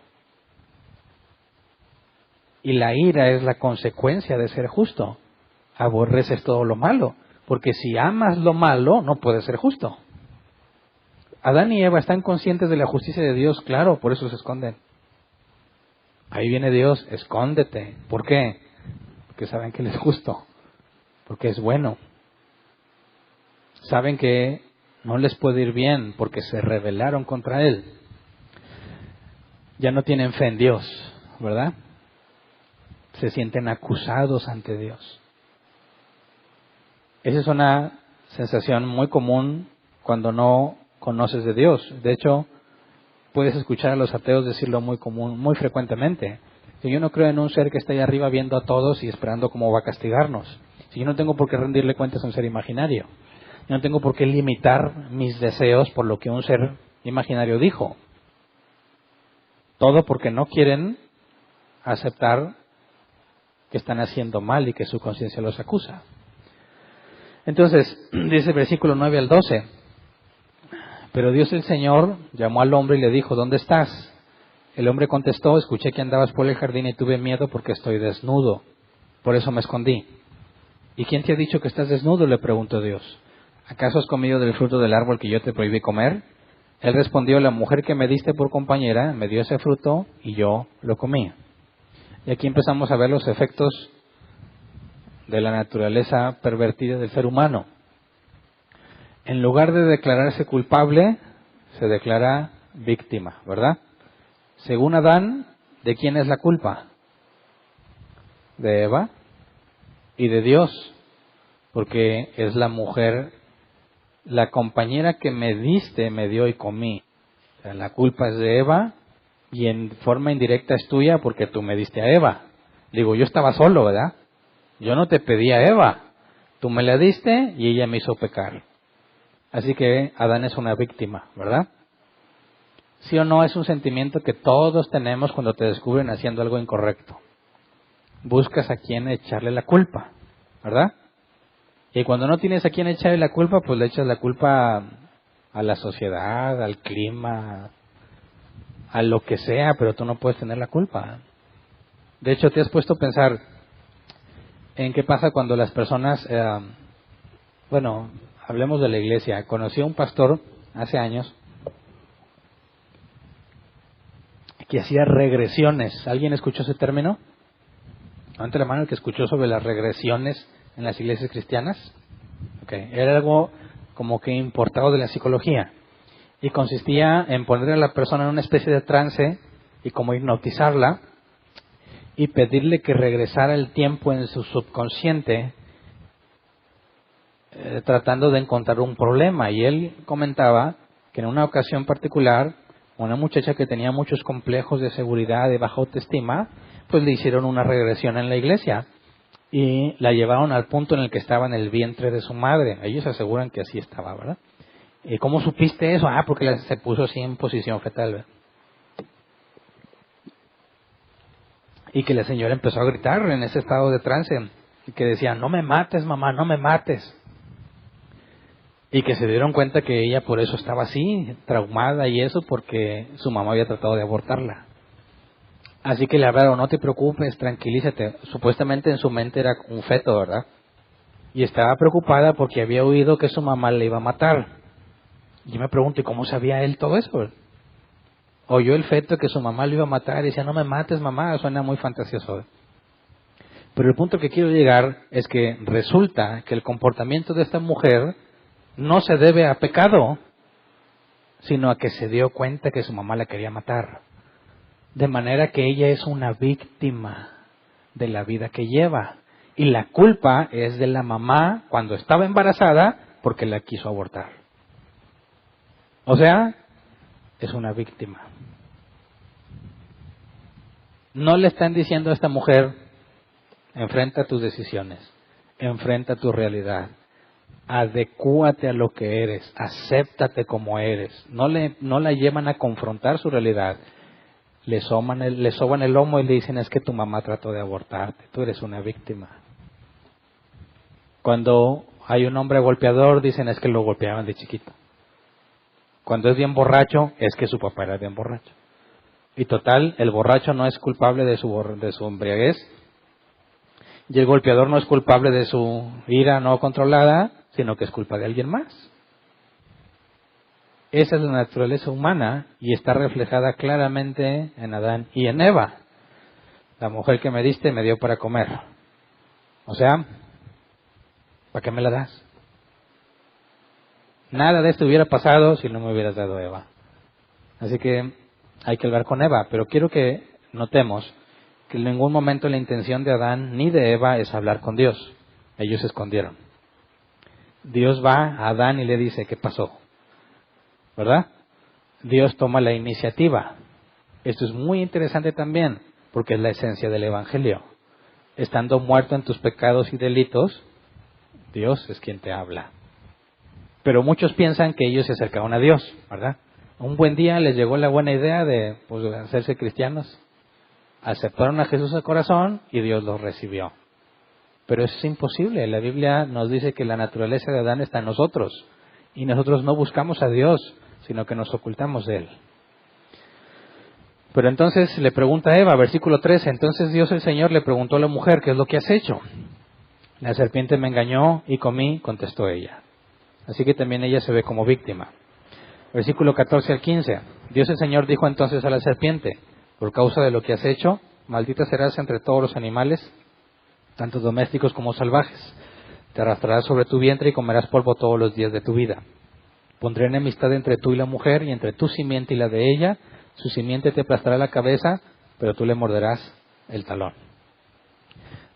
A: Y la ira es la consecuencia de ser justo. Aborreces todo lo malo, porque si amas lo malo, no puedes ser justo. Adán y Eva están conscientes de la justicia de Dios, claro, por eso se esconden. Ahí viene Dios, escóndete. ¿Por qué? Porque saben que Él es justo, porque es bueno. Saben que no les puede ir bien porque se rebelaron contra Él. Ya no tienen fe en Dios, ¿verdad? Se sienten acusados ante Dios. Esa es una sensación muy común cuando no conoces de Dios. De hecho, puedes escuchar a los ateos decirlo muy frecuentemente. Si yo no creo en un ser que está ahí arriba viendo a todos y esperando cómo va a castigarnos. Si yo no tengo por qué rendirle cuentas a un ser imaginario. Yo no tengo por qué limitar mis deseos por lo que un ser imaginario dijo. Todo porque no quieren aceptar que están haciendo mal y que su conciencia los acusa. Entonces, dice el versículo 9 al 12. Pero Dios el Señor llamó al hombre y le dijo, ¿dónde estás? El hombre contestó, escuché que andabas por el jardín y tuve miedo porque estoy desnudo. Por eso me escondí. ¿Y quién te ha dicho que estás desnudo?, le preguntó Dios. ¿Acaso has comido del fruto del árbol que yo te prohibí comer? Él respondió, la mujer que me diste por compañera me dio ese fruto y yo lo comí. Y aquí empezamos a ver los efectos de la naturaleza pervertida del ser humano. En lugar de declararse culpable, se declara víctima, ¿verdad? Según Adán, ¿de quién es la culpa? De Eva y de Dios, porque es la mujer, la compañera que me diste, me dio y comí. O sea, la culpa es de Eva Y en forma indirecta es tuya porque tú me diste a Eva. Digo, yo estaba solo, ¿verdad? Yo no te pedí a Eva. Tú me la diste y ella me hizo pecar. Así que Adán es una víctima, ¿verdad? ¿Sí o no? Es un sentimiento que todos tenemos cuando te descubren haciendo algo incorrecto. Buscas a quién echarle la culpa, ¿verdad? Y cuando no tienes a quién echarle la culpa, pues le echas la culpa a la sociedad, al clima, a lo que sea, pero tú no puedes tener la culpa. De hecho, te has puesto a pensar en qué pasa cuando las personas, hablemos de la iglesia. Conocí a un pastor hace años que hacía regresiones. ¿Alguien escuchó ese término? Levante la mano el que escuchó sobre las regresiones en las iglesias cristianas. Okay. Era algo como que importado de la psicología. Y consistía en poner a la persona en una especie de trance y como hipnotizarla y pedirle que regresara el tiempo en su subconsciente tratando de encontrar un problema. Y él comentaba que en una ocasión particular, una muchacha que tenía muchos complejos de seguridad, de baja autoestima, pues le hicieron una regresión en la iglesia y la llevaron al punto en el que estaba en el vientre de su madre. Ellos aseguran que así estaba, ¿verdad? ¿Y cómo supiste eso? Porque se puso así en posición fetal, ¿verdad? Y que la señora empezó a gritar en ese estado de trance y que decía, no me mates, mamá, no me mates. Y que se dieron cuenta que ella por eso estaba así, traumada y eso, porque su mamá había tratado de abortarla. Así que le hablaron, no te preocupes, tranquilízate. Supuestamente en su mente era un feto, ¿verdad? Y estaba preocupada porque había oído que su mamá le iba a matar. Yo me pregunto, ¿y cómo sabía él todo eso? Oyó el feto que su mamá le iba a matar y decía, no me mates, mamá, suena muy fantasioso. Pero el punto que quiero llegar es que resulta que el comportamiento de esta mujer no se debe a pecado, sino a que se dio cuenta que su mamá la quería matar. De manera que ella es una víctima de la vida que lleva. Y la culpa es de la mamá cuando estaba embarazada porque la quiso abortar. O sea, es una víctima. No le están diciendo a esta mujer, enfrenta tus decisiones, enfrenta tu realidad, adecúate a lo que eres, acéptate como eres. No la llevan a confrontar su realidad. Le soban el lomo y le dicen, es que tu mamá trató de abortarte, tú eres una víctima. Cuando hay un hombre golpeador, dicen, es que lo golpeaban de chiquito. Cuando es bien borracho, es que su papá era bien borracho. Y total, el borracho no es culpable de su embriaguez, y el golpeador no es culpable de su ira no controlada, sino que es culpa de alguien más. Esa es la naturaleza humana y está reflejada claramente en Adán y en Eva. La mujer que me diste me dio para comer. O sea, ¿para qué me la das? Nada de esto hubiera pasado si no me hubieras dado Eva. Así que hay que hablar con Eva, pero quiero que notemos que en ningún momento la intención de Adán ni de Eva es hablar con Dios. Ellos se escondieron. Dios va a Adán y le dice, ¿qué pasó? ¿Verdad? Dios toma la iniciativa. Esto es muy interesante también, porque es la esencia del Evangelio. Estando muerto en tus pecados y delitos, Dios es quien te habla. Pero muchos piensan que ellos se acercaron a Dios, ¿verdad? Un buen día les llegó la buena idea de hacerse cristianos. Aceptaron a Jesús al corazón y Dios los recibió. Pero eso es imposible. La Biblia nos dice que la naturaleza de Adán está en nosotros. Y nosotros no buscamos a Dios, sino que nos ocultamos de Él. Pero entonces le pregunta a Eva, versículo 13, entonces Dios el Señor le preguntó a la mujer, ¿qué es lo que has hecho? La serpiente me engañó y comí, contestó ella. Así que también ella se ve como víctima. Versículo 14 al 15. Dios el Señor dijo entonces a la serpiente, por causa de lo que has hecho, maldita serás entre todos los animales, tanto domésticos como salvajes. Te arrastrarás sobre tu vientre y comerás polvo todos los días de tu vida. Pondré enemistad entre tú y la mujer, y entre tu simiente y la de ella. Su simiente te aplastará la cabeza, pero tú le morderás el talón.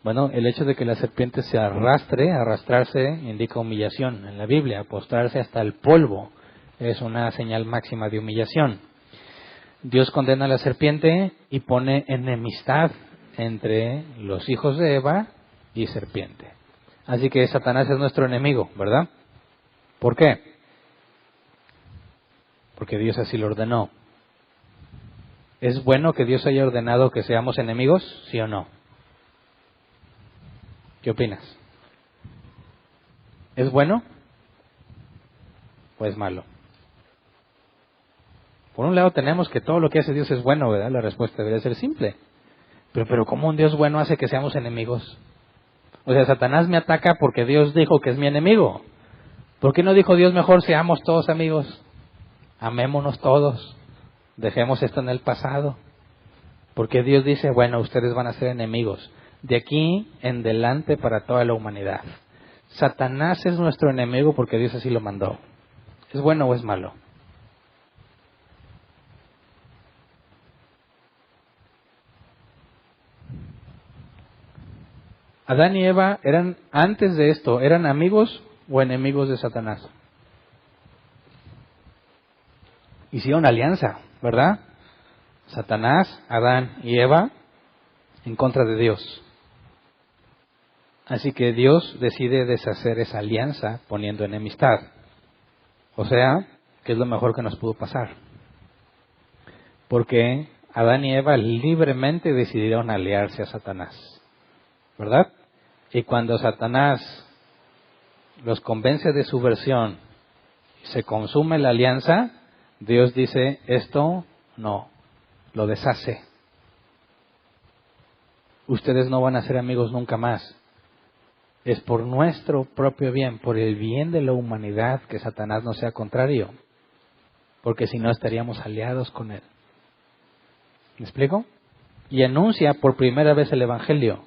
A: Bueno, el hecho de que la serpiente se arrastrarse, indica humillación. En la Biblia, postrarse hasta el polvo es una señal máxima de humillación. Dios condena a la serpiente y pone enemistad entre los hijos de Eva y serpiente. Así que Satanás es nuestro enemigo, ¿verdad? ¿Por qué? Porque Dios así lo ordenó. ¿Es bueno que Dios haya ordenado que seamos enemigos? ¿Sí o no? ¿Qué opinas? ¿Es bueno o es malo? Por un lado tenemos que todo lo que hace Dios es bueno, ¿verdad? La respuesta debería ser simple. Pero ¿cómo un Dios bueno hace que seamos enemigos? O sea, Satanás me ataca porque Dios dijo que es mi enemigo. ¿Por qué no dijo Dios mejor seamos todos amigos? Amémonos todos. Dejemos esto en el pasado. Porque Dios dice, bueno, ustedes van a ser enemigos. De aquí en adelante para toda la humanidad. Satanás es nuestro enemigo porque Dios así lo mandó. ¿Es bueno o es malo? Adán y Eva eran, antes de esto, ¿eran amigos o enemigos de Satanás? Hicieron alianza, ¿verdad? Satanás, Adán y Eva en contra de Dios. Así que Dios decide deshacer esa alianza poniendo enemistad. O sea, que es lo mejor que nos pudo pasar. Porque Adán y Eva libremente decidieron aliarse a Satanás. ¿Verdad? Y cuando Satanás los convence de su versión y se consume la alianza, Dios dice, esto no, lo deshace. Ustedes no van a ser amigos nunca más. Es por nuestro propio bien, por el bien de la humanidad, que Satanás no sea contrario. Porque si no estaríamos aliados con él. ¿Me explico? Y anuncia por primera vez el Evangelio.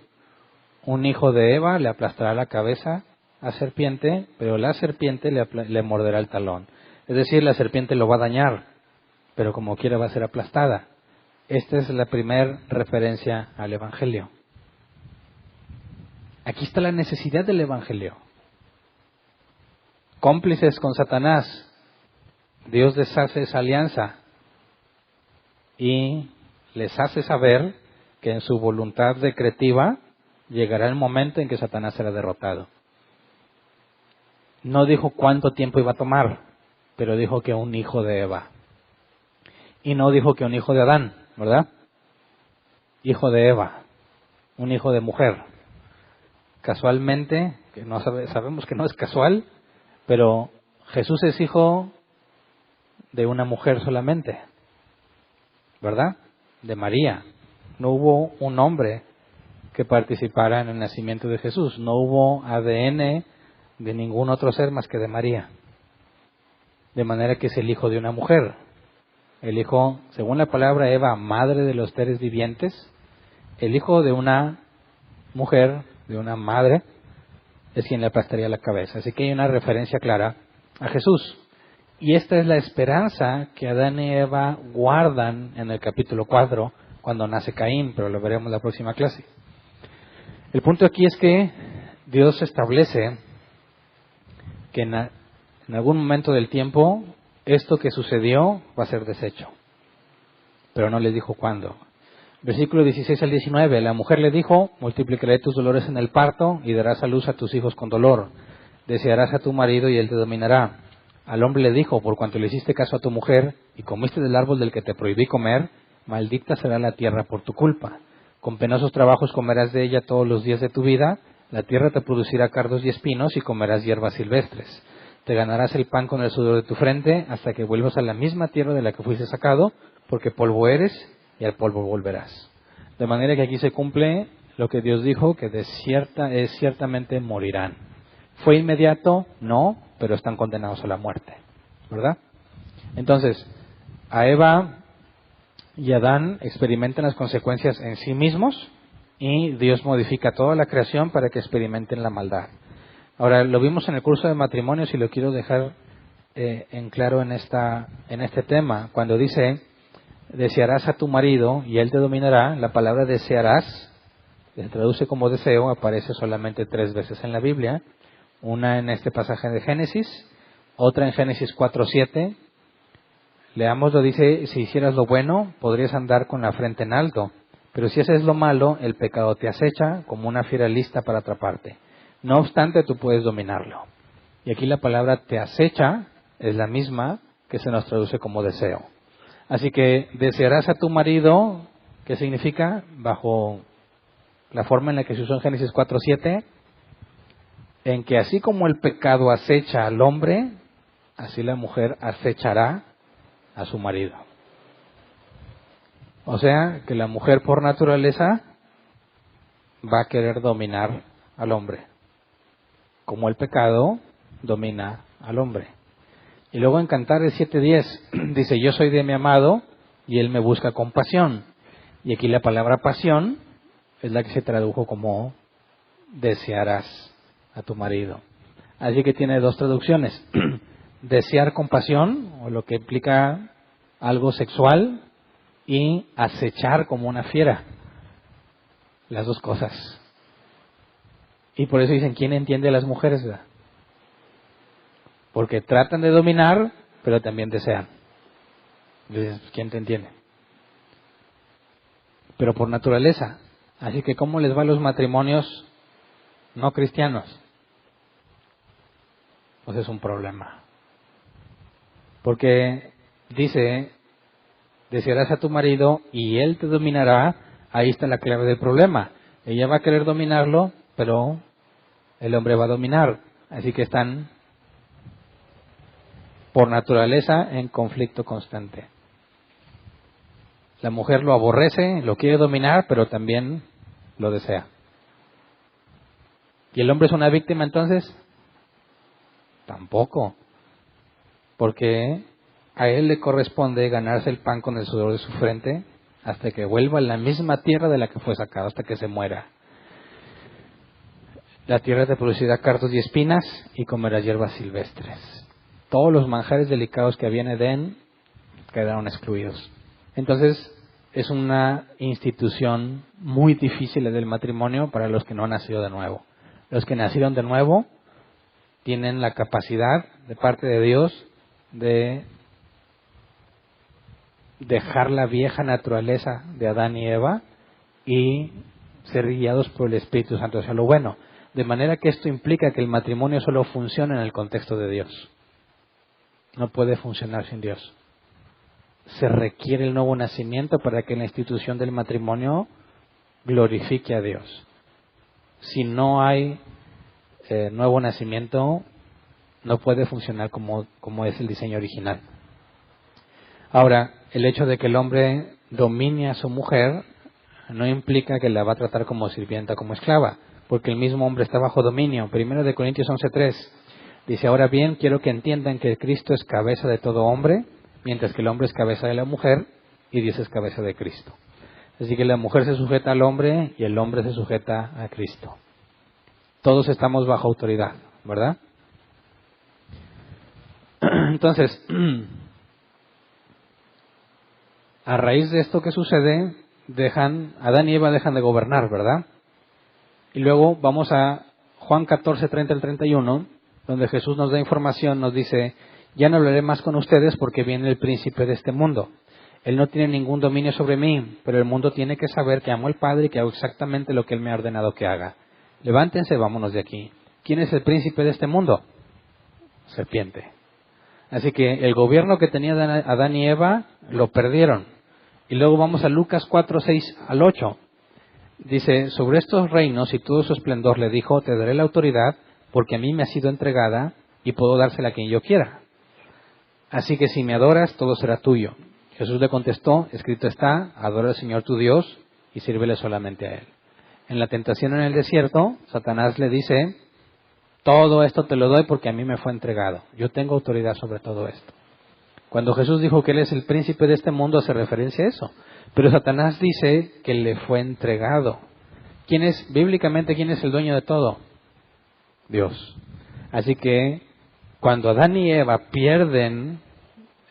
A: Un hijo de Eva le aplastará la cabeza a serpiente, pero la serpiente le morderá el talón. Es decir, la serpiente lo va a dañar, pero como quiera va a ser aplastada. Esta es la primera referencia al Evangelio. Aquí está la necesidad del Evangelio. Cómplices con Satanás, Dios deshace esa alianza y les hace saber que en su voluntad decretiva llegará el momento en que Satanás será derrotado. No dijo cuánto tiempo iba a tomar, pero dijo que un hijo de Eva. Y no dijo que un hijo de Adán, ¿verdad? Hijo de Eva, un hijo de mujer. Casualmente, que no sabemos que no es casual, pero Jesús es hijo de una mujer solamente, ¿verdad? De María. No hubo un hombre que participara en el nacimiento de Jesús. No hubo ADN de ningún otro ser más que de María. De manera que es el hijo de una mujer. El hijo, según la palabra Eva, madre de los seres vivientes, el hijo de una mujer, de una madre, es quien le aplastaría la cabeza. Así que hay una referencia clara a Jesús. Y esta es la esperanza que Adán y Eva guardan en el capítulo 4, cuando nace Caín, pero lo veremos en la próxima clase. El punto aquí es que Dios establece que en algún momento del tiempo esto que sucedió va a ser deshecho. Pero no les dijo cuándo. Versículo 16 al 19. La mujer le dijo, multiplicaré tus dolores en el parto y darás a luz a tus hijos con dolor. Desearás a tu marido y él te dominará. Al hombre le dijo, por cuanto le hiciste caso a tu mujer y comiste del árbol del que te prohibí comer, maldita será la tierra por tu culpa. Con penosos trabajos comerás de ella todos los días de tu vida, la tierra te producirá cardos y espinos y comerás hierbas silvestres. Te ganarás el pan con el sudor de tu frente hasta que vuelvas a la misma tierra de la que fuiste sacado, porque polvo eres y al polvo volverás. De manera que aquí se cumple lo que Dios dijo, que ciertamente morirán. ¿Fue inmediato? No, pero están condenados a la muerte, ¿verdad? Entonces, a Eva y Adán experimentan las consecuencias en sí mismos y Dios modifica toda la creación para que experimenten la maldad. Ahora, lo vimos en el curso de matrimonios y lo quiero dejar en claro en este tema. Cuando dice, desearás a tu marido y él te dominará, la palabra desearás, que se traduce como deseo, aparece solamente 3 veces en la Biblia. Una en este pasaje de Génesis, otra en Génesis 4:7, Leámoslo, dice, si hicieras lo bueno, podrías andar con la frente en alto, pero si haces lo malo, el pecado te acecha como una fiera lista para atraparte. No obstante, tú puedes dominarlo. Y aquí la palabra te acecha es la misma que se nos traduce como deseo. Así que desearás a tu marido, ¿qué significa? Bajo la forma en la que se usó en Génesis 4:7, en que así como el pecado acecha al hombre, así la mujer acechará a su marido. O sea, que la mujer por naturaleza va a querer dominar al hombre, como el pecado domina al hombre. Y luego en Cantares 7:10 dice, yo soy de mi amado y él me busca con pasión. Y aquí la palabra pasión es la que se tradujo como desearás a tu marido. Así que tiene dos traducciones. Desear con pasión, o lo que implica algo sexual, y acechar como una fiera. Las dos cosas. Y por eso dicen, ¿quién entiende a las mujeres? ¿Verdad? Porque tratan de dominar, pero también desean. Dices, ¿quién te entiende? Pero por naturaleza. Así que, ¿cómo les va a los matrimonios no cristianos? Pues es un problema. Porque dice, desearás a tu marido y él te dominará. Ahí está la clave del problema. Ella va a querer dominarlo, pero el hombre va a dominar. Así que están por naturaleza en conflicto constante. La mujer lo aborrece, lo quiere dominar, pero también lo desea. ¿Y el hombre es una víctima entonces? Tampoco. Porque a él le corresponde ganarse el pan con el sudor de su frente hasta que vuelva a la misma tierra de la que fue sacado, hasta que se muera. La tierra te producirá cardos y espinas y comerás hierbas silvestres. Todos los manjares delicados que había en Edén quedaron excluidos. Entonces, es una institución muy difícil el del matrimonio para los que no han nacido de nuevo. Los que nacieron de nuevo tienen la capacidad de parte de Dios de dejar la vieja naturaleza de Adán y Eva y ser guiados por el Espíritu Santo hacia lo bueno. De manera que esto implica que el matrimonio solo funciona en el contexto de Dios. No puede funcionar sin Dios. Se requiere el nuevo nacimiento para que la institución del matrimonio glorifique a Dios. Si no hay nuevo nacimiento, no puede funcionar como es el diseño original. Ahora, el hecho de que el hombre domine a su mujer no implica que la va a tratar como sirvienta, como esclava, porque el mismo hombre está bajo dominio. 1 Corintios 11:3 dice, ahora bien, quiero que entiendan que Cristo es cabeza de todo hombre, mientras que el hombre es cabeza de la mujer y Dios es cabeza de Cristo. Así que la mujer se sujeta al hombre y el hombre se sujeta a Cristo. Todos estamos bajo autoridad, ¿verdad? Entonces, a raíz de esto que sucede, Adán y Eva dejan de gobernar, ¿verdad? Y luego vamos a Juan 14:30-31, donde Jesús nos da información, nos dice, ya no hablaré más con ustedes porque viene el príncipe de este mundo. Él no tiene ningún dominio sobre mí, pero el mundo tiene que saber que amo al Padre y que hago exactamente lo que Él me ha ordenado que haga. Levántense, vámonos de aquí. ¿Quién es el príncipe de este mundo? Serpiente. Así que el gobierno que tenía Adán y Eva lo perdieron. Y luego vamos a Lucas 4:6-8. Dice, sobre estos reinos y todo su esplendor le dijo, te daré la autoridad porque a mí me ha sido entregada y puedo dársela a quien yo quiera. Así que si me adoras, todo será tuyo. Jesús le contestó, escrito está, adora al Señor tu Dios y sírvele solamente a Él. En la tentación en el desierto, Satanás le dice, todo esto te lo doy porque a mí me fue entregado. Yo tengo autoridad sobre todo esto. Cuando Jesús dijo que Él es el príncipe de este mundo, hace referencia a eso. Pero Satanás dice que le fue entregado. Bíblicamente, quién es el dueño de todo? Dios. Así que cuando Adán y Eva pierden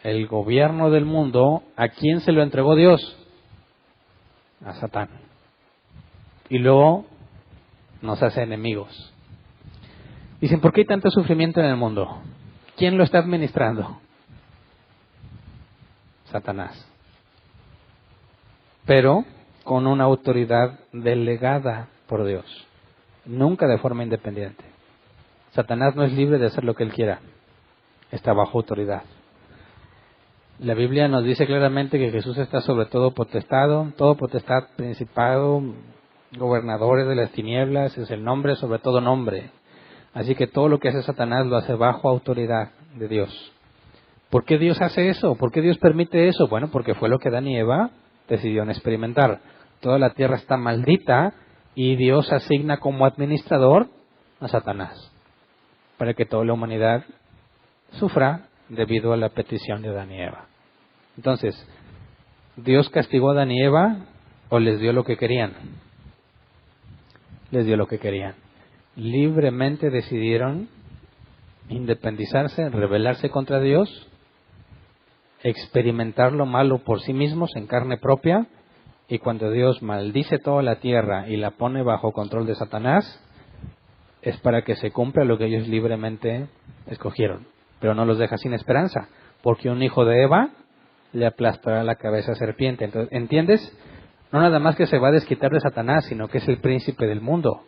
A: el gobierno del mundo, ¿a quién se lo entregó Dios? A Satán. Y luego nos hace enemigos. Dicen, ¿por qué hay tanto sufrimiento en el mundo? ¿Quién lo está administrando? Satanás, pero con una autoridad delegada por Dios, nunca de forma independiente. Satanás no es libre de hacer lo que él quiera, está bajo autoridad. La Biblia nos dice claramente que Jesús está sobre todo potestad, principado, gobernadores de las tinieblas, es el nombre sobre todo nombre. Así que todo lo que hace Satanás lo hace bajo autoridad de Dios. ¿Por qué Dios hace eso? ¿Por qué Dios permite eso? Bueno, porque fue lo que Adán y Eva decidieron experimentar. Toda la tierra está maldita y Dios asigna como administrador a Satanás para que toda la humanidad sufra debido a la petición de Adán y Eva. Entonces, ¿Dios castigó a Adán y Eva o les dio lo que querían? Les dio lo que querían. Libremente decidieron independizarse, rebelarse contra Dios, experimentar lo malo por sí mismos en carne propia, y cuando Dios maldice toda la tierra y la pone bajo control de Satanás, es para que se cumpla lo que ellos libremente escogieron. Pero no los deja sin esperanza, porque un hijo de Eva le aplastará la cabeza a serpiente. Entonces, ¿entiendes? No nada más que se va a desquitar de Satanás, sino que es el príncipe del mundo.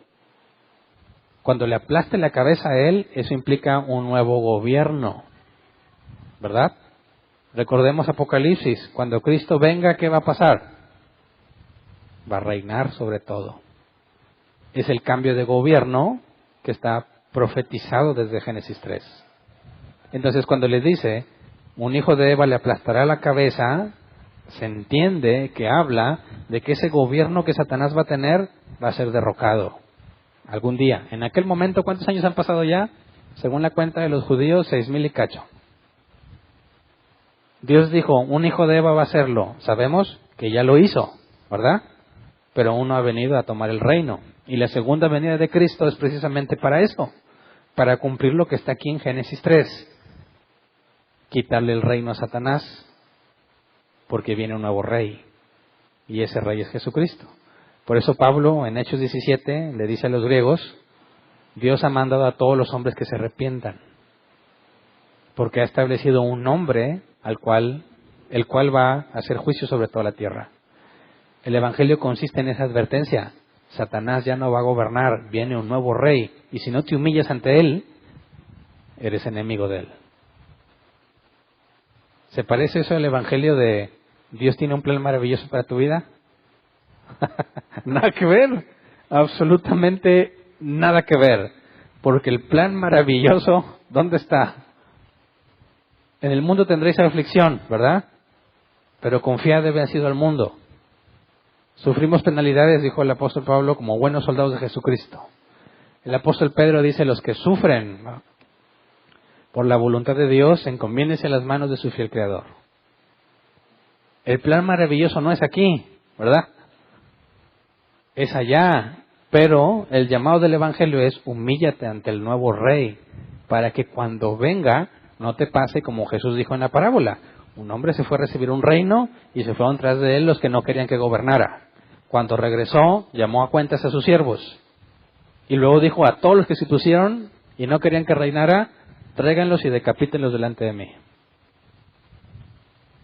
A: Cuando le aplaste la cabeza a él, eso implica un nuevo gobierno, ¿verdad? Recordemos Apocalipsis, cuando Cristo venga, ¿qué va a pasar? Va a reinar sobre todo. Es el cambio de gobierno que está profetizado desde Génesis 3. Entonces, cuando le dice, un hijo de Eva le aplastará la cabeza, se entiende que habla de que ese gobierno que Satanás va a tener va a ser derrocado algún día. En aquel momento, ¿cuántos años han pasado ya? Según la cuenta de los judíos, 6,000 y cacho. Dios dijo, un hijo de Eva va a hacerlo. Sabemos que ya lo hizo, ¿verdad? Pero uno ha venido a tomar el reino. Y la segunda venida de Cristo es precisamente para eso, para cumplir lo que está aquí en Génesis 3. Quitarle el reino a Satanás, porque viene un nuevo rey, y ese rey es Jesucristo. Por eso Pablo, en Hechos 17, le dice a los griegos, Dios ha mandado a todos los hombres que se arrepientan, porque ha establecido un nombre el cual va a hacer juicio sobre toda la tierra. El Evangelio consiste en esa advertencia. Satanás ya no va a gobernar, viene un nuevo rey, y si no te humillas ante él, eres enemigo de él. ¿Se parece eso al Evangelio de Dios tiene un plan maravilloso para tu vida? Nada que ver, absolutamente nada que ver, porque el plan maravilloso, ¿dónde está? En el mundo tendréis aflicción, ¿verdad? Pero confiad de vencido al mundo. Sufrimos penalidades, dijo el apóstol Pablo, como buenos soldados de Jesucristo. El apóstol Pedro dice, los que sufren por la voluntad de Dios, encomiéndense a las manos de su fiel Creador. El plan maravilloso no es aquí, ¿verdad? Es allá. Pero el llamado del Evangelio es, humíllate ante el nuevo Rey, para que cuando venga, no te pase como Jesús dijo en la parábola. Un hombre se fue a recibir un reino y se fueron tras de él los que no querían que gobernara. Cuando regresó, llamó a cuentas a sus siervos. Y luego dijo a todos los que se pusieron y no querían que reinara, tráiganlos y decapítenlos delante de mí.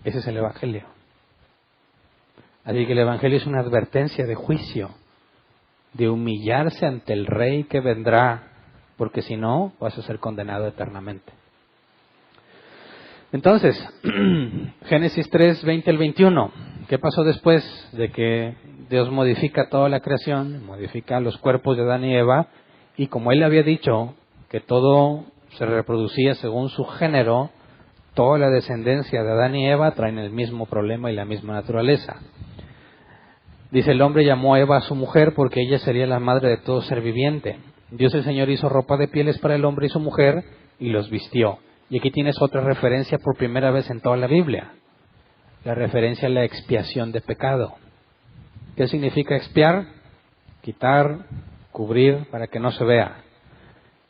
A: Ese es el Evangelio. Así que el Evangelio es una advertencia de juicio, de humillarse ante el Rey que vendrá, porque si no, vas a ser condenado eternamente. Entonces, Génesis 3, 20 al 21, ¿qué pasó después de que Dios modifica toda la creación, modifica los cuerpos de Adán y Eva, y como Él había dicho que todo se reproducía según su género, toda la descendencia de Adán y Eva traen el mismo problema y la misma naturaleza? Dice, el hombre llamó a Eva a su mujer porque ella sería la madre de todo ser viviente. Dios el Señor hizo ropa de pieles para el hombre y su mujer y los vistió. Y aquí tienes otra referencia por primera vez en toda la Biblia. La referencia a la expiación de pecado. ¿Qué significa expiar? Quitar, cubrir para que no se vea.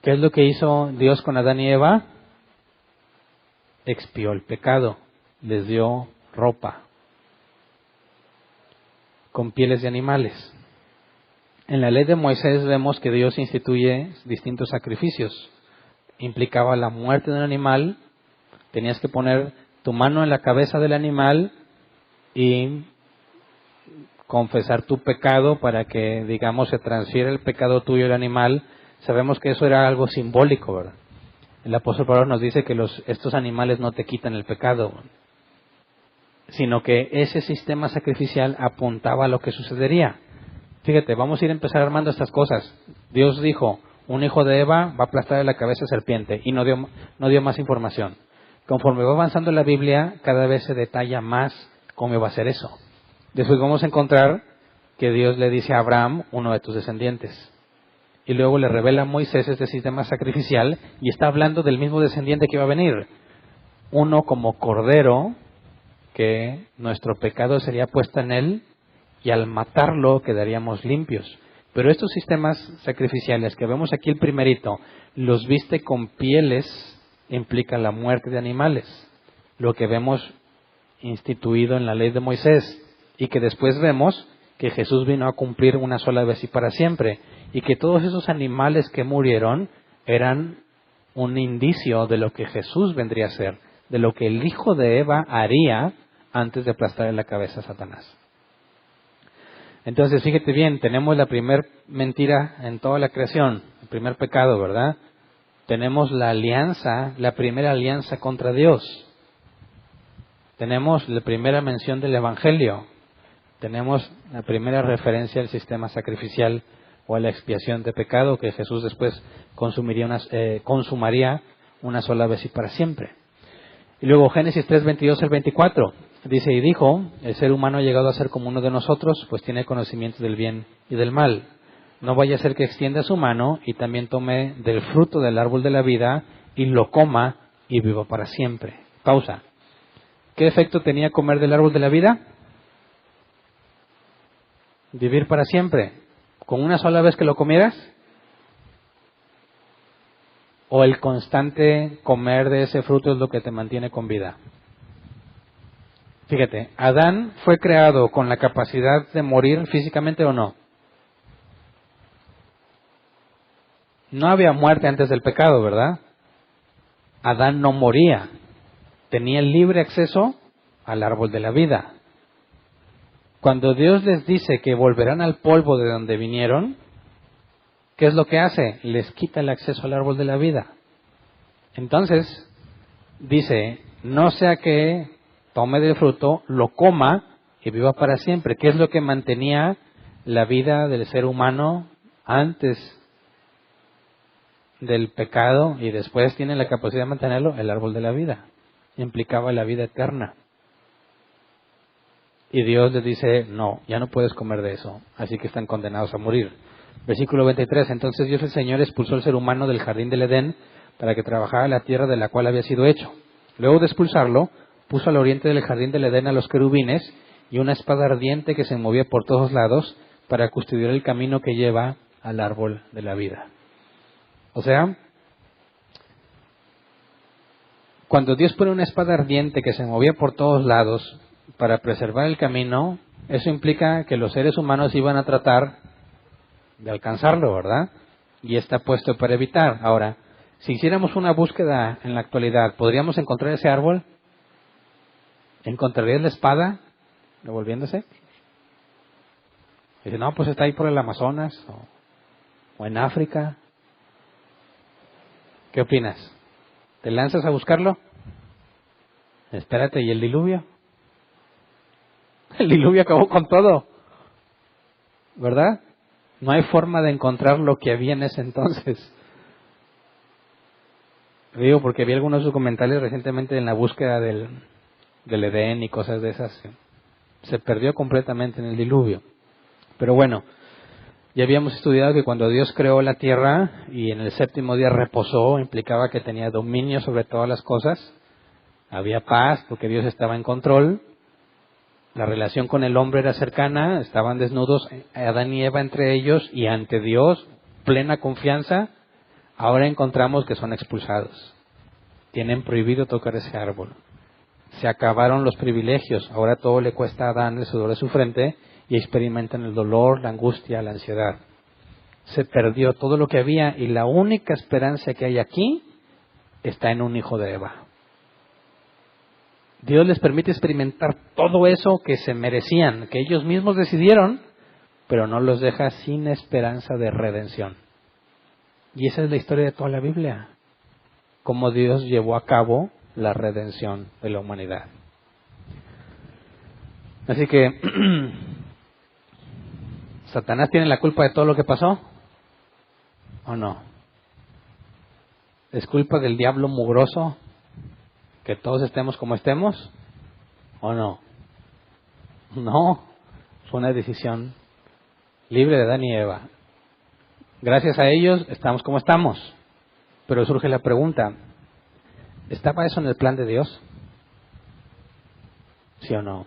A: ¿Qué es lo que hizo Dios con Adán y Eva? Expió el pecado. Les dio ropa con pieles de animales. En la ley de Moisés vemos que Dios instituye distintos sacrificios. Implicaba la muerte de un animal, tenías que poner tu mano en la cabeza del animal y confesar tu pecado para que, digamos, se transfiera el pecado tuyo al animal. Sabemos que eso era algo simbólico, ¿verdad? El apóstol Pablo nos dice que estos animales no te quitan el pecado, sino que ese sistema sacrificial apuntaba a lo que sucedería. Fíjate, vamos a ir a empezar armando estas cosas. Dios dijo, un hijo de Eva va a aplastar la cabeza de serpiente, y no dio más información. Conforme va avanzando la Biblia, cada vez se detalla más cómo va a ser eso. Después vamos a encontrar que Dios le dice a Abraham, uno de tus descendientes. Y luego le revela a Moisés este sistema sacrificial y está hablando del mismo descendiente que iba a venir. Uno como cordero, que nuestro pecado sería puesto en él y al matarlo quedaríamos limpios. Pero estos sistemas sacrificiales que vemos aquí, el primerito, los viste con pieles, implica la muerte de animales. Lo que vemos instituido en la ley de Moisés y que después vemos que Jesús vino a cumplir una sola vez y para siempre, y que todos esos animales que murieron eran un indicio de lo que Jesús vendría a ser, de lo que el hijo de Eva haría antes de aplastarle la cabeza a Satanás. Entonces, fíjate bien, tenemos la primer mentira en toda la creación, el primer pecado, ¿verdad? Tenemos la alianza, la primera alianza contra Dios. Tenemos la primera mención del Evangelio. Tenemos la primera referencia al sistema sacrificial o a la expiación de pecado que Jesús después consumaría una sola vez y para siempre. Y luego Génesis 3, 22 al 24, dice, y dijo, el ser humano ha llegado a ser como uno de nosotros, pues tiene conocimiento del bien y del mal. No vaya a ser que extienda su mano y también tome del fruto del árbol de la vida y lo coma y viva para siempre. Pausa. ¿Qué efecto tenía comer del árbol de la vida? Vivir para siempre. ¿Con una sola vez que lo comieras? ¿O el constante comer de ese fruto es lo que te mantiene con vida? Fíjate, ¿Adán fue creado con la capacidad de morir físicamente o no? No había muerte antes del pecado, ¿verdad? Adán no moría. Tenía libre acceso al árbol de la vida. Cuando Dios les dice que volverán al polvo de donde vinieron, ¿qué es lo que hace? Les quita el acceso al árbol de la vida. Entonces, dice, no sea que tome del fruto, lo coma y viva para siempre. ¿Qué es lo que mantenía la vida del ser humano antes del pecado y después tiene la capacidad de mantenerlo? El árbol de la vida. Implicaba la vida eterna. Y Dios les dice, no, ya no puedes comer de eso, así que están condenados a morir. Versículo 23, entonces Dios el Señor expulsó al ser humano del jardín del Edén para que trabajara la tierra de la cual había sido hecho. Luego de expulsarlo, puso al oriente del jardín del Edén a los querubines y una espada ardiente que se movía por todos lados para custodiar el camino que lleva al árbol de la vida. O sea, cuando Dios pone una espada ardiente que se movía por todos lados para preservar el camino, eso implica que los seres humanos iban a tratar de alcanzarlo, ¿verdad? Y está puesto para evitar. Ahora, si hiciéramos una búsqueda en la actualidad, ¿podríamos encontrar ese árbol? ¿Encontrarías la espada devolviéndose? Dice, no, pues está ahí por el Amazonas o en África. ¿Qué opinas? ¿Te lanzas a buscarlo? Espérate, ¿y el diluvio? El diluvio acabó con todo, ¿verdad? No hay forma de encontrar lo que había en ese entonces. Digo, porque vi algunos documentales recientemente en la búsqueda del Edén y cosas de esas. Se perdió completamente en el diluvio. Pero bueno, ya habíamos estudiado que cuando Dios creó la tierra y en el séptimo día reposó, implicaba que tenía dominio sobre todas las cosas. Había paz porque Dios estaba en control. La relación con el hombre era cercana, estaban desnudos Adán y Eva entre ellos y ante Dios, plena confianza. Ahora encontramos que son expulsados. Tienen prohibido tocar ese árbol. Se acabaron los privilegios. Ahora todo le cuesta a Adán el sudor de su frente y experimentan el dolor, la angustia, la ansiedad. Se perdió todo lo que había y la única esperanza que hay aquí está en un hijo de Eva. Dios les permite experimentar todo eso que se merecían, que ellos mismos decidieron, pero no los deja sin esperanza de redención. Y esa es la historia de toda la Biblia, cómo Dios llevó a cabo la redención de la humanidad. Así que, ¿Satanás tiene la culpa de todo lo que pasó? ¿O no? ¿Es culpa del diablo mugroso que todos estemos como estemos? ¿O no? No, fue una decisión libre de Adán y Eva. Gracias a ellos estamos como estamos. Pero surge la pregunta, ¿estaba eso en el plan de Dios? ¿Sí o no?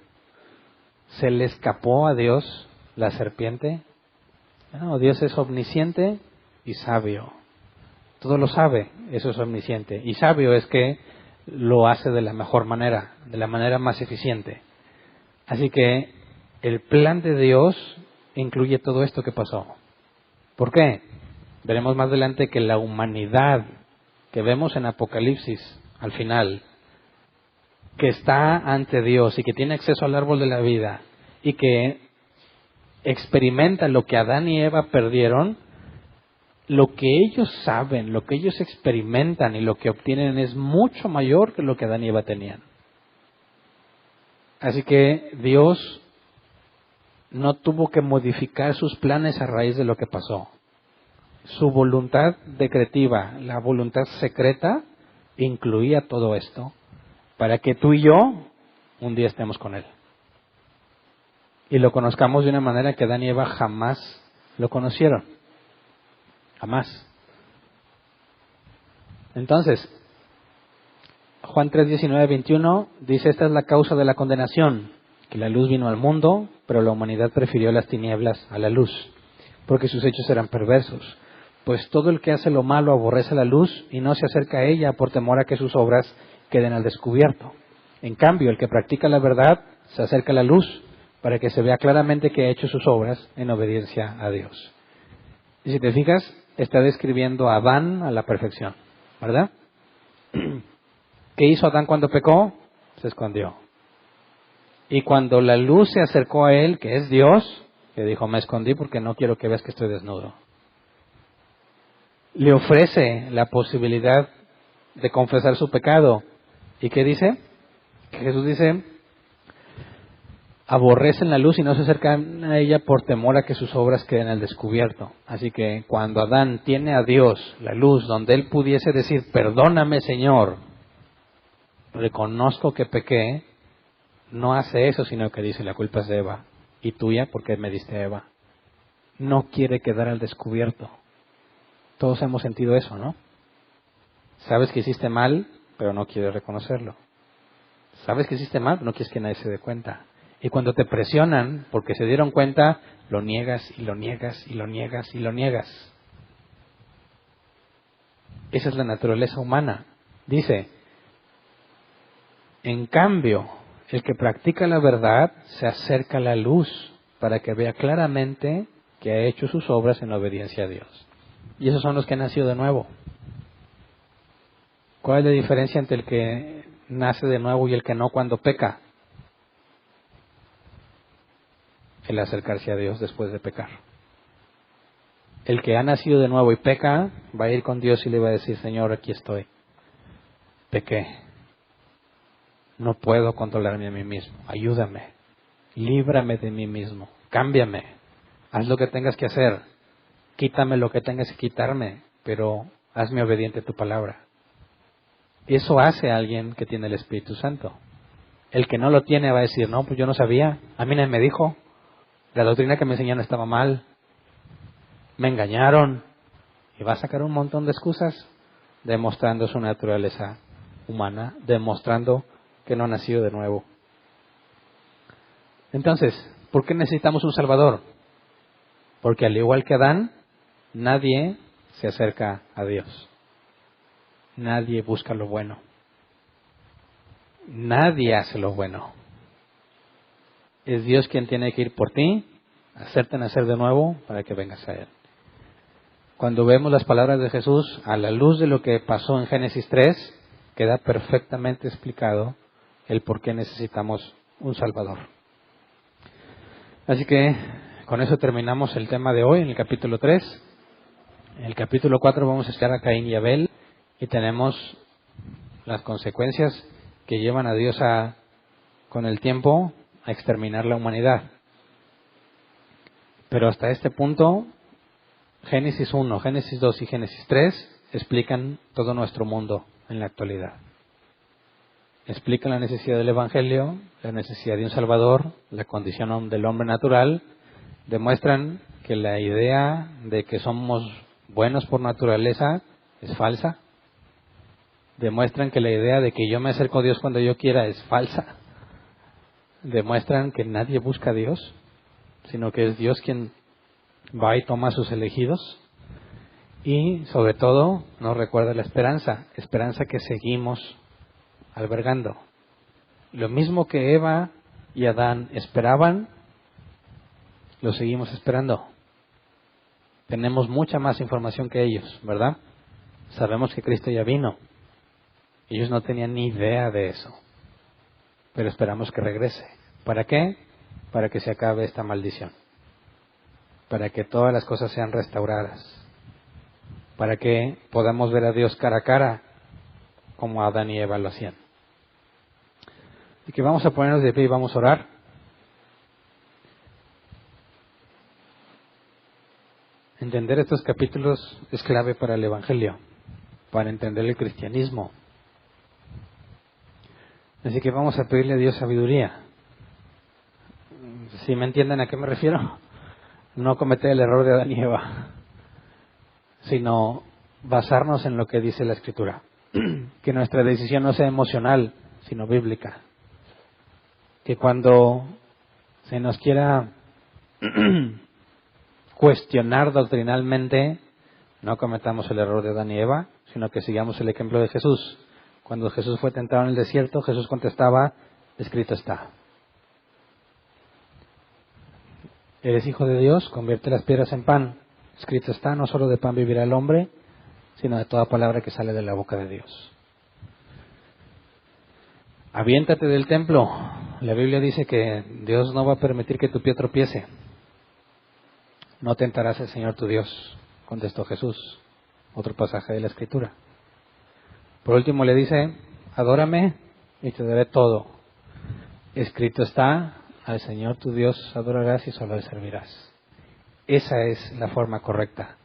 A: ¿Se le escapó a Dios la serpiente? No, Dios es omnisciente y sabio. Todo lo sabe, eso es omnisciente. Y sabio es que lo hace de la mejor manera, de la manera más eficiente. Así que el plan de Dios incluye todo esto que pasó. ¿Por qué? Veremos más adelante que la humanidad que vemos en Apocalipsis, al final, que está ante Dios y que tiene acceso al árbol de la vida y que experimenta lo que Adán y Eva perdieron, lo que ellos saben, lo que ellos experimentan y lo que obtienen es mucho mayor que lo que Adán y Eva tenían. Así que Dios no tuvo que modificar sus planes a raíz de lo que pasó. Su voluntad decretiva, la voluntad secreta, incluía todo esto para que tú y yo un día estemos con Él. Y lo conozcamos de una manera que Adán y Eva jamás lo conocieron. Jamás. Entonces, Juan 3, 19, 21 dice, esta es la causa de la condenación, que la luz vino al mundo, pero la humanidad prefirió las tinieblas a la luz, porque sus hechos eran perversos. Pues todo el que hace lo malo aborrece la luz y no se acerca a ella por temor a que sus obras queden al descubierto. En cambio, el que practica la verdad se acerca a la luz para que se vea claramente que ha hecho sus obras en obediencia a Dios. Y si te fijas, está describiendo a Adán a la perfección, ¿verdad? ¿Qué hizo Adán cuando pecó? Se escondió. Y cuando la luz se acercó a él, que es Dios, le dijo, me escondí porque no quiero que veas que estoy desnudo. Le ofrece la posibilidad de confesar su pecado. ¿Y qué dice? Que Jesús dice, aborrecen la luz y no se acercan a ella por temor a que sus obras queden al descubierto. Así que cuando Adán tiene a Dios, la luz, donde él pudiese decir, perdóname Señor, reconozco que pequé, no hace eso, sino que dice, la culpa es de Eva y tuya porque me diste a Eva. No quiere quedar al descubierto. Todos hemos sentido eso, ¿no? Sabes que hiciste mal, pero no quieres reconocerlo. Sabes que hiciste mal, pero no quieres que nadie se dé cuenta. Y cuando te presionan, porque se dieron cuenta, lo niegas y lo niegas y lo niegas y lo niegas. Esa es la naturaleza humana. Dice, en cambio, el que practica la verdad se acerca a la luz para que vea claramente que ha hecho sus obras en obediencia a Dios. Y esos son los que han nacido de nuevo. ¿Cuál es la diferencia entre el que nace de nuevo y el que no cuando peca? El acercarse a Dios después de pecar. El que ha nacido de nuevo y peca, va a ir con Dios y le va a decir, Señor, aquí estoy. Pequé. No puedo controlarme a mí mismo. Ayúdame. Líbrame de mí mismo. Cámbiame. Haz lo que tengas que hacer. Quítame lo que tengas que quitarme, pero hazme obediente a tu palabra. Eso hace a alguien que tiene el Espíritu Santo. El que no lo tiene va a decir, no, pues yo no sabía, a mí nadie me dijo, la doctrina que me enseñaron estaba mal, me engañaron, y va a sacar un montón de excusas, demostrando su naturaleza humana, demostrando que no ha nacido de nuevo. Entonces, ¿por qué necesitamos un Salvador? Porque al igual que Adán, nadie se acerca a Dios. Nadie busca lo bueno. Nadie hace lo bueno. Es Dios quien tiene que ir por ti, hacerte nacer de nuevo para que vengas a Él. Cuando vemos las palabras de Jesús, a la luz de lo que pasó en Génesis 3, queda perfectamente explicado el por qué necesitamos un Salvador. Así que con eso terminamos el tema de hoy en el capítulo 3. En el capítulo 4 vamos a estudiar a Caín y Abel y tenemos las consecuencias que llevan a Dios con el tiempo a exterminar la humanidad. Pero hasta este punto, Génesis 1, Génesis 2 y Génesis 3 explican todo nuestro mundo en la actualidad. Explican la necesidad del Evangelio, la necesidad de un Salvador, la condición del hombre natural. Demuestran que la idea de que somos buenos por naturaleza es falsa. Demuestran que la idea de que yo me acerco a Dios cuando yo quiera es falsa. Demuestran que nadie busca a Dios, sino que es Dios quien va y toma a sus elegidos. Y sobre todo nos recuerda la esperanza que seguimos albergando. Lo mismo que Eva y Adán esperaban, lo seguimos esperando. Tenemos mucha más información que ellos, ¿verdad? Sabemos que Cristo ya vino. Ellos no tenían ni idea de eso. Pero esperamos que regrese. ¿Para qué? Para que se acabe esta maldición. Para que todas las cosas sean restauradas. Para que podamos ver a Dios cara a cara, como Adán y Eva lo hacían. Y que vamos a ponernos de pie y vamos a orar. Entender estos capítulos es clave para el Evangelio, para entender el cristianismo. Así que vamos a pedirle a Dios sabiduría. ¿Sí me entienden a qué me refiero? No cometer el error de Adán y Eva, sino basarnos en lo que dice la Escritura. Que nuestra decisión no sea emocional, sino bíblica. Que cuando se nos quiera cuestionar doctrinalmente, no cometamos el error de Adán y Eva, sino que sigamos el ejemplo de Jesús. Cuando Jesús fue tentado en el desierto, Jesús contestaba, escrito está. Eres hijo de Dios, convierte las piedras en pan. Escrito está, no solo de pan vivirá el hombre, sino de toda palabra que sale de la boca de Dios. Aviéntate del templo. La Biblia dice que Dios no va a permitir que tu pie tropiece. No tentarás al Señor tu Dios, contestó Jesús. Otro pasaje de la Escritura. Por último le dice, adórame y te daré todo. Escrito está, al Señor tu Dios adorarás y solo le servirás. Esa es la forma correcta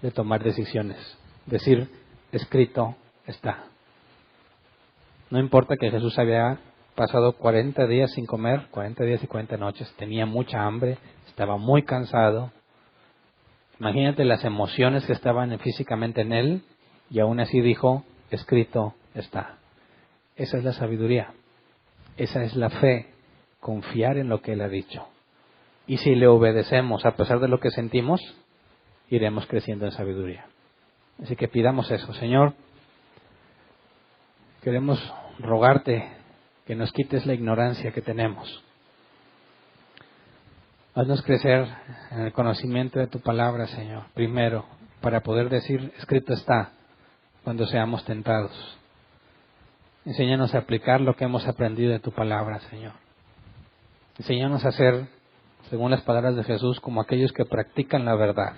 A: de tomar decisiones. Decir, escrito está. No importa que Jesús había pasado 40 días sin comer, 40 días y 40 noches, tenía mucha hambre, estaba muy cansado. Imagínate las emociones que estaban físicamente en él y aún así dijo, escrito está. Esa es la sabiduría, esa es la fe, confiar en lo que él ha dicho. Y si le obedecemos a pesar de lo que sentimos, iremos creciendo en sabiduría. Así que pidamos eso, Señor. Queremos rogarte que nos quites la ignorancia que tenemos. Haznos crecer en el conocimiento de tu palabra, Señor, primero, para poder decir, escrito está, cuando seamos tentados. Enséñanos a aplicar lo que hemos aprendido de tu palabra, Señor. Enséñanos a ser, según las palabras de Jesús, como aquellos que practican la verdad,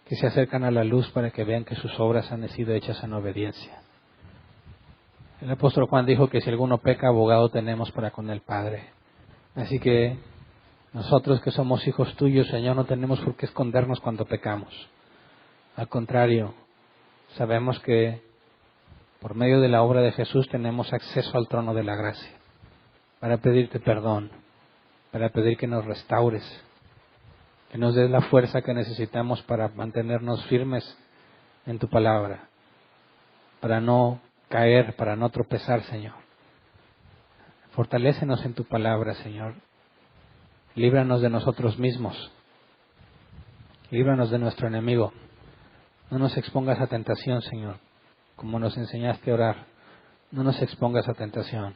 A: que se acercan a la luz para que vean que sus obras han sido hechas en obediencia. El apóstol Juan dijo que si alguno peca, abogado tenemos para con el Padre. Así que nosotros que somos hijos tuyos, Señor, no tenemos por qué escondernos cuando pecamos. Al contrario, sabemos que por medio de la obra de Jesús tenemos acceso al trono de la gracia para pedirte perdón, para pedir que nos restaures, que nos des la fuerza que necesitamos para mantenernos firmes en tu palabra, para no caer, para no tropezar, Señor. Fortalécenos en tu palabra, Señor. Líbranos de nosotros mismos. Líbranos de nuestro enemigo. No nos expongas a tentación, Señor, como nos enseñaste a orar. No nos expongas a tentación.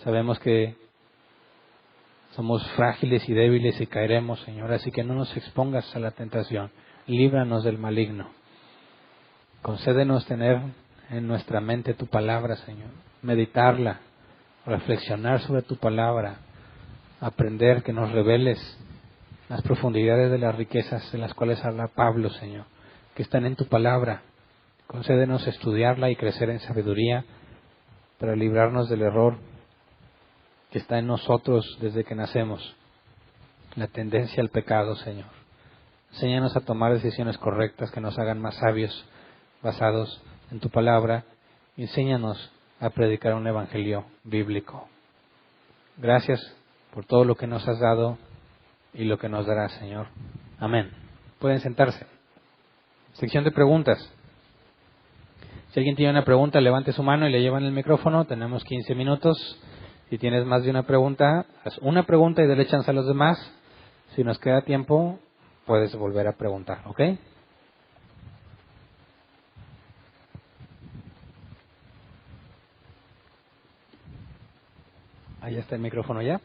A: Sabemos que somos frágiles y débiles y caeremos, Señor, así que no nos expongas a la tentación. Líbranos del maligno. Concédenos tener en nuestra mente tu palabra, Señor. meditarla, reflexionar sobre tu palabra, aprender, que nos reveles las profundidades de las riquezas de las cuales habla Pablo, Señor, que están en tu palabra. Concédenos estudiarla y crecer en sabiduría para librarnos del error que está en nosotros desde que nacemos, la tendencia al pecado, Señor. Enséñanos a tomar decisiones correctas que nos hagan más sabios, basados en tu palabra, y enséñanos a predicar un evangelio bíblico. Gracias por todo lo que nos has dado y lo que nos darás, Señor. Amén. Pueden sentarse. Sección de preguntas. Si alguien tiene una pregunta, levante su mano y le llevan el micrófono. Tenemos 15 minutos. Si tienes más de una pregunta, haz una pregunta y dale chance a los demás. Si nos queda tiempo, puedes volver a preguntar, ¿ok? Ahí está el micrófono ya.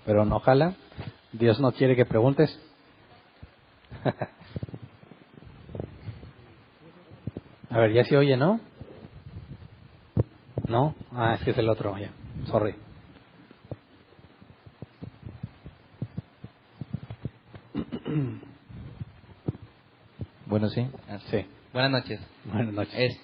A: Pero no jala. Dios no quiere que preguntes. A ver, ya se oye, ¿no? ¿No? Ah, es que es el otro, ya. Sorry.
B: Bueno, sí.
A: Sí.
B: Buenas noches.
A: Buenas noches.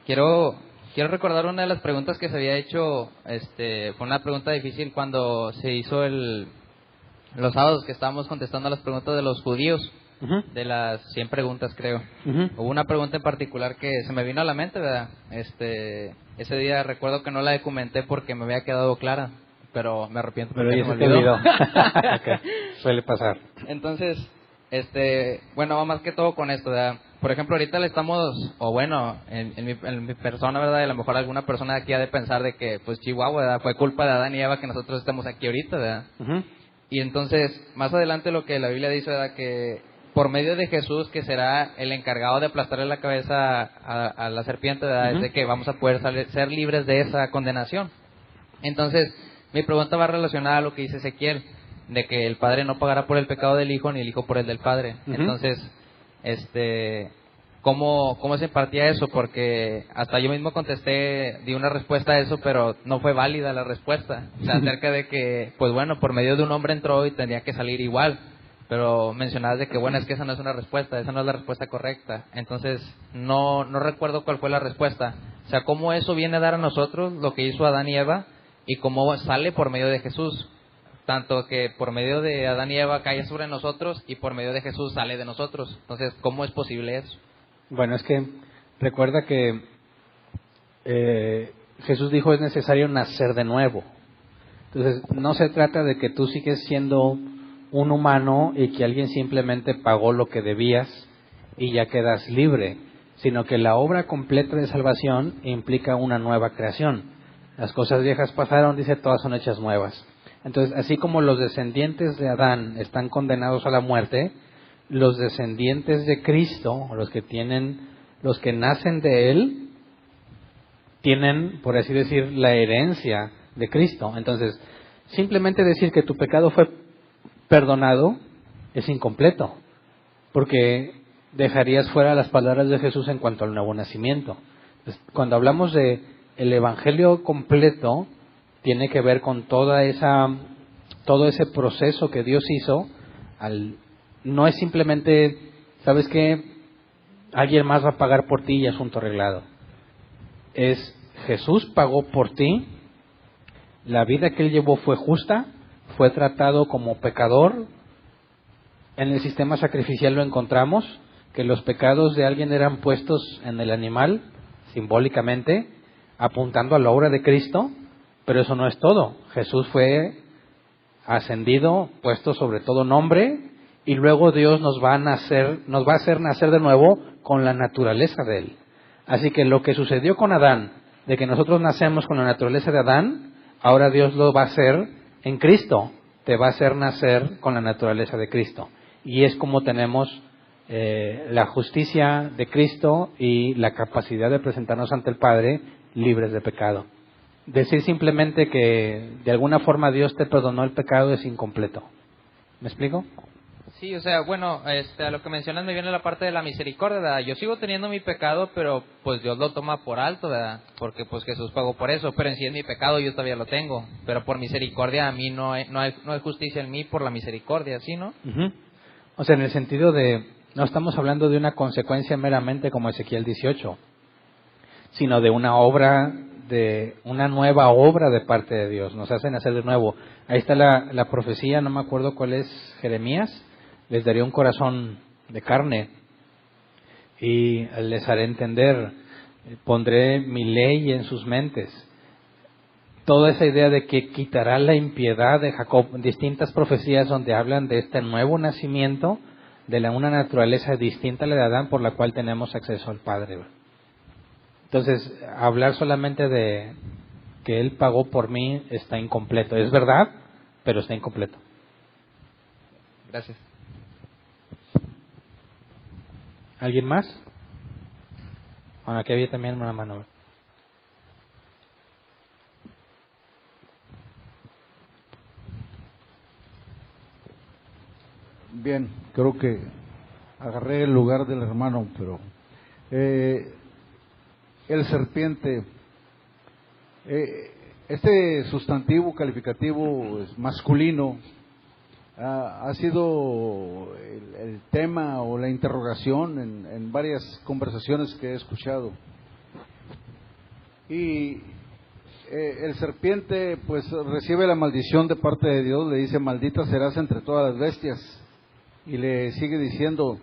B: Quiero recordar una de las preguntas que se había hecho. Fue una pregunta difícil cuando se hizo los sábados que estábamos contestando a las preguntas de los judíos.
A: Uh-huh.
B: De las 100 preguntas, creo.
A: Uh-huh.
B: Hubo una pregunta en particular que se me vino a la mente, ¿verdad? Ese día recuerdo que no la documenté porque me había quedado clara, pero me arrepiento porque
A: Pero ya
B: se
A: se
B: me
A: te
B: olvidó.
A: Okay. Suele pasar.
B: Entonces, bueno, va más que todo con esto, ¿verdad? Por ejemplo, ahorita le estamos, o bueno, en mi persona, ¿verdad? Y a lo mejor alguna persona de aquí ha de pensar de que, pues, Chihuahua, ¿verdad? Fue culpa de Adán y Eva que nosotros estemos aquí ahorita, ¿verdad?
A: Uh-huh.
B: Y entonces, más adelante lo que la Biblia dice, ¿verdad? Que por medio de Jesús, que será el encargado de aplastarle la cabeza a la serpiente, ¿verdad?
A: Uh-huh.
B: Es de que vamos a poder ser libres de esa condenación. Entonces, mi pregunta va relacionada a lo que dice Ezequiel, de que el Padre no pagará por el pecado del Hijo, ni el Hijo por el del Padre.
A: Uh-huh.
B: Entonces, ¿cómo se impartía eso? Porque hasta yo mismo di una respuesta a eso, pero no fue válida la respuesta. O sea, acerca de que, pues bueno, por medio de un hombre entró y tendría que salir igual. Pero mencionabas de que, bueno, es que esa no es una respuesta, esa no es la respuesta correcta. Entonces, no recuerdo cuál fue la respuesta. O sea, cómo eso viene a dar a nosotros lo que hizo Adán y Eva, y cómo sale por medio de Jesús. Tanto que por medio de Adán y Eva cae sobre nosotros, y por medio de Jesús sale de nosotros. Entonces, ¿cómo es posible eso?
A: Bueno, es que recuerda que Jesús dijo es necesario nacer de nuevo. Entonces, no se trata de que tú sigues siendo un humano y que alguien simplemente pagó lo que debías y ya quedas libre, sino que la obra completa de salvación implica una nueva creación. Las cosas viejas pasaron, dice, todas son hechas nuevas. Entonces, así como los descendientes de Adán están condenados a la muerte, los descendientes de Cristo, los que nacen de Él, tienen, por así decir, la herencia de Cristo. Entonces, simplemente decir que tu pecado fue perdonado es incompleto, porque dejarías fuera las palabras de Jesús en cuanto al nuevo nacimiento. Entonces, cuando hablamos de el evangelio completo, tiene que ver con todo ese proceso que Dios hizo. No es simplemente, ¿sabes qué? Alguien más va a pagar por ti y asunto arreglado. Es Jesús pagó por ti, la vida que Él llevó fue justa, fue tratado como pecador. En el sistema sacrificial lo encontramos, que los pecados de alguien eran puestos en el animal, simbólicamente, apuntando a la obra de Cristo, pero eso no es todo. Jesús fue ascendido, puesto sobre todo nombre, y luego Dios nos va a hacer nacer de nuevo con la naturaleza de Él. Así que lo que sucedió con Adán, de que nosotros nacemos con la naturaleza de Adán, ahora Dios lo va a hacer en Cristo, te va a hacer nacer con la naturaleza de Cristo. Y es como tenemos la justicia de Cristo y la capacidad de presentarnos ante el Padre libres de pecado. Decir simplemente que de alguna forma Dios te perdonó el pecado es incompleto. ¿Me explico?
B: Sí, o sea, bueno, a lo que mencionas me viene la parte de la misericordia, ¿verdad? Yo sigo teniendo mi pecado, pero pues Dios lo toma por alto, ¿verdad? Porque pues Jesús pagó por eso, pero en sí es mi pecado, yo todavía lo tengo. Pero por misericordia a mí no hay justicia en mí por la misericordia, ¿sí, no?
A: Ujú. O sea, en el sentido de, no estamos hablando de una consecuencia meramente como Ezequiel 18, sino de una obra, de una nueva obra de parte de Dios. Nos hacen hacer de nuevo. Ahí está la profecía, no me acuerdo cuál es, Jeremías. Les daré un corazón de carne y les haré entender, pondré mi ley en sus mentes. Toda esa idea de que quitará la impiedad de Jacob, distintas profecías donde hablan de este nuevo nacimiento, de una naturaleza distinta a la de Adán por la cual tenemos acceso al Padre. Entonces, hablar solamente de que Él pagó por mí está incompleto. Es verdad, pero está incompleto.
B: Gracias.
A: ¿Alguien más? Bueno, aquí había también una mano.
C: Bien, creo que agarré el lugar del hermano, pero el serpiente, este sustantivo calificativo es masculino, ha sido el tema o la interrogación en varias conversaciones que he escuchado. Y el serpiente pues recibe la maldición de parte de Dios, le dice: maldita serás entre todas las bestias. Y le sigue diciendo,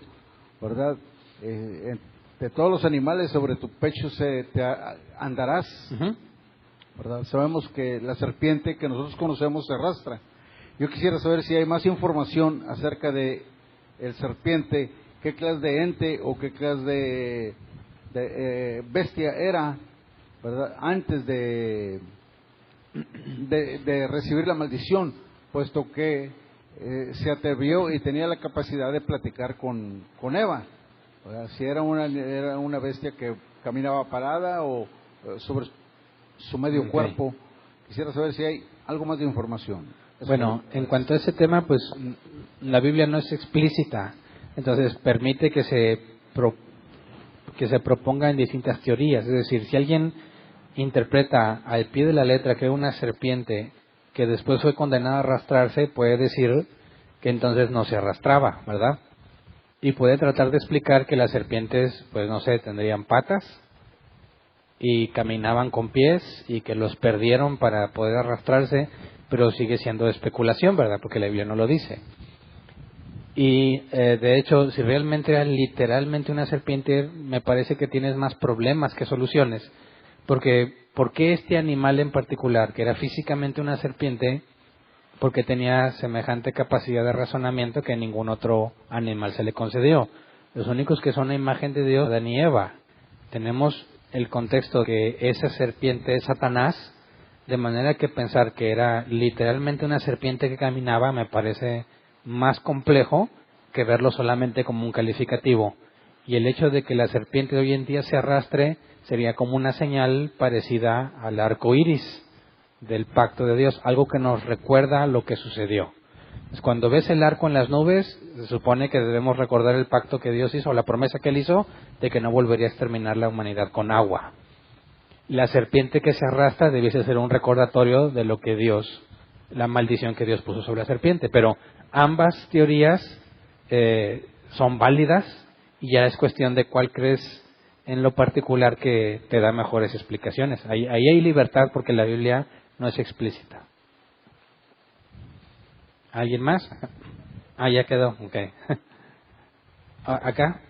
C: ¿verdad? De todos los animales sobre tu pecho te andarás.
A: Uh-huh.
C: ¿Verdad? Sabemos que la serpiente que nosotros conocemos se arrastra. Yo quisiera saber si hay más información acerca de el serpiente, qué clase de ente o qué clase de bestia era, ¿verdad? Antes de recibir la maldición, puesto que se atrevió y tenía la capacidad de platicar con Eva, ¿verdad? Si era una bestia que caminaba parada o sobre su medio cuerpo. Quisiera saber si hay algo más de información.
A: Bueno, en cuanto a ese tema, pues la Biblia no es explícita, entonces permite que se propongan distintas teorías. Es decir, si alguien interpreta al pie de la letra que una serpiente que después fue condenada a arrastrarse, puede decir que entonces no se arrastraba, ¿verdad? Y puede tratar de explicar que las serpientes, pues no sé, tendrían patas y caminaban con pies y que los perdieron para poder arrastrarse, pero sigue siendo especulación, ¿verdad? Porque la Biblia no lo dice. Y de hecho, si realmente era literalmente una serpiente, me parece que tienes más problemas que soluciones. Porque, ¿por qué este animal en particular, que era físicamente una serpiente, porque tenía semejante capacidad de razonamiento que ningún otro animal se le concedió? Los únicos que son una imagen de Dios, Adán y Eva. Tenemos el contexto que esa serpiente es Satanás, de manera que pensar que era literalmente una serpiente que caminaba me parece más complejo que verlo solamente como un calificativo. Y el hecho de que la serpiente de hoy en día se arrastre sería como una señal parecida al arco iris del pacto de Dios, algo que nos recuerda lo que sucedió. Pues cuando ves el arco en las nubes, se supone que debemos recordar el pacto que Dios hizo, la promesa que Él hizo de que no volvería a exterminar la humanidad con agua. La serpiente que se arrastra debiese ser un recordatorio de lo que Dios, la maldición que Dios puso sobre la serpiente. Pero ambas teorías son válidas y ya es cuestión de cuál crees en lo particular que te da mejores explicaciones. Ahí hay libertad porque la Biblia no es explícita. ¿Alguien más? Ah, ya quedó. Okay. ¿Acá?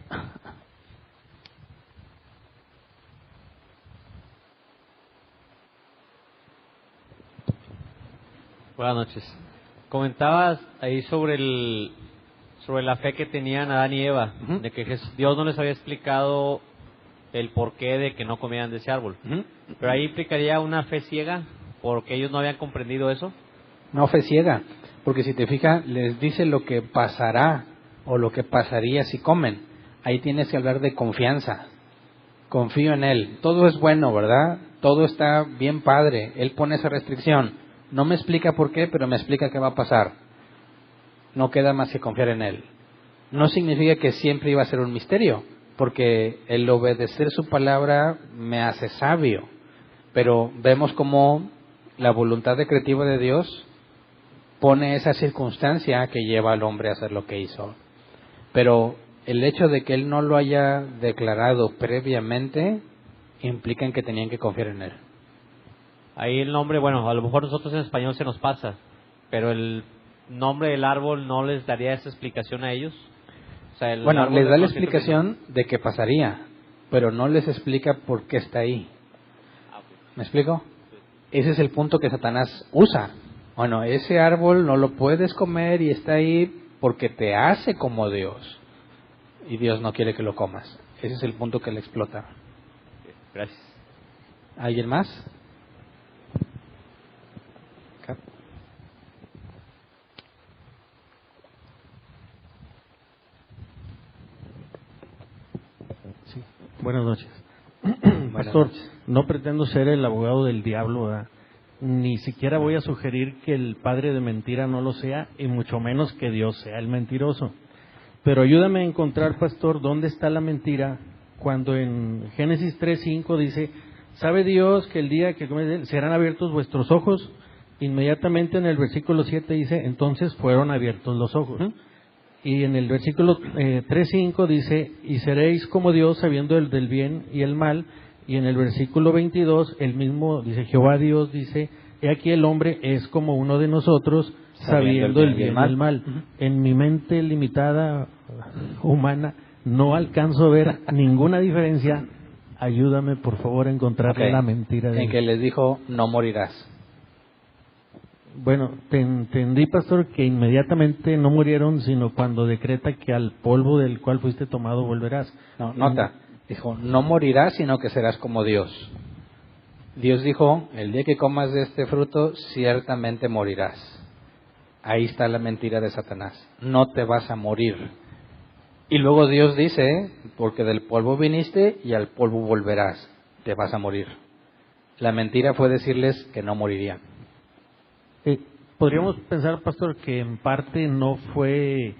D: Buenas noches. Comentabas ahí sobre la fe que tenían Adán y Eva,
A: Uh-huh.
D: de que Dios no les había explicado el porqué de que no comieran de ese árbol.
A: Uh-huh.
D: Pero ahí implicaría una fe ciega, porque ellos no habían comprendido eso.
A: No fe ciega, porque si te fijas, les dice lo que pasará o lo que pasaría si comen. Ahí tienes que hablar de confianza. Confío en Él. Todo es bueno, ¿verdad? Todo está bien padre. Él pone esa restricción. No me explica por qué, pero me explica qué va a pasar. No queda más que confiar en Él. no significa que siempre iba a ser un misterio, porque el obedecer su palabra me hace sabio. Pero vemos cómo la voluntad decretiva de Dios pone esa circunstancia que lleva al hombre a hacer lo que hizo. Pero el hecho de que él no lo haya declarado previamente implica en que tenían que confiar en él.
D: Ahí el nombre, bueno, a lo mejor nosotros en español se nos pasa, pero el nombre del árbol no les daría esa explicación a ellos. O sea,
A: Bueno, les da la explicación de qué pasaría, pero no les explica por qué está ahí. ¿Me explico? Ese es el punto que Satanás usa. Bueno, ese árbol no lo puedes comer y está ahí porque te hace como Dios. Y Dios no quiere que lo comas. Ese es el punto que le explota.
D: Gracias.
A: ¿Alguien más?
E: Sí. Buenas noches.
A: Buenas
E: Pastor,
A: noches.
E: no pretendo ser el abogado del diablo, ¿verdad? Ni siquiera voy a sugerir que el padre de mentira no lo sea, y mucho menos que Dios sea el mentiroso. Pero ayúdame a encontrar, pastor, dónde está la mentira cuando en Génesis 3:5 dice, ¿sabe Dios que el día que comes de él serán abiertos vuestros ojos? Inmediatamente en el versículo 7 dice, entonces fueron abiertos los ojos. Y en el versículo 3:5 dice, y seréis como Dios sabiendo el del bien y el mal. Y en el versículo 22, el mismo dice, Jehová Dios dice, he aquí el hombre es como uno de nosotros, sabiendo el bien y el mal. En mi mente limitada humana no alcanzo a ver ninguna diferencia. Ayúdame, por favor, a encontrar la mentira de
A: en que les dijo, no morirás.
E: Bueno, te entendí, pastor, que inmediatamente no murieron, sino cuando decreta que al polvo del cual fuiste tomado volverás.
A: No, nota, dijo, no morirás, sino que serás como Dios. Dios dijo, el día que comas de este fruto, ciertamente morirás. Ahí está la mentira de Satanás. No te vas a morir. Y luego Dios dice, porque del polvo viniste y al polvo volverás. Te vas a morir. La mentira fue decirles que no morirían.
E: Podríamos pensar, pastor, que en parte no fue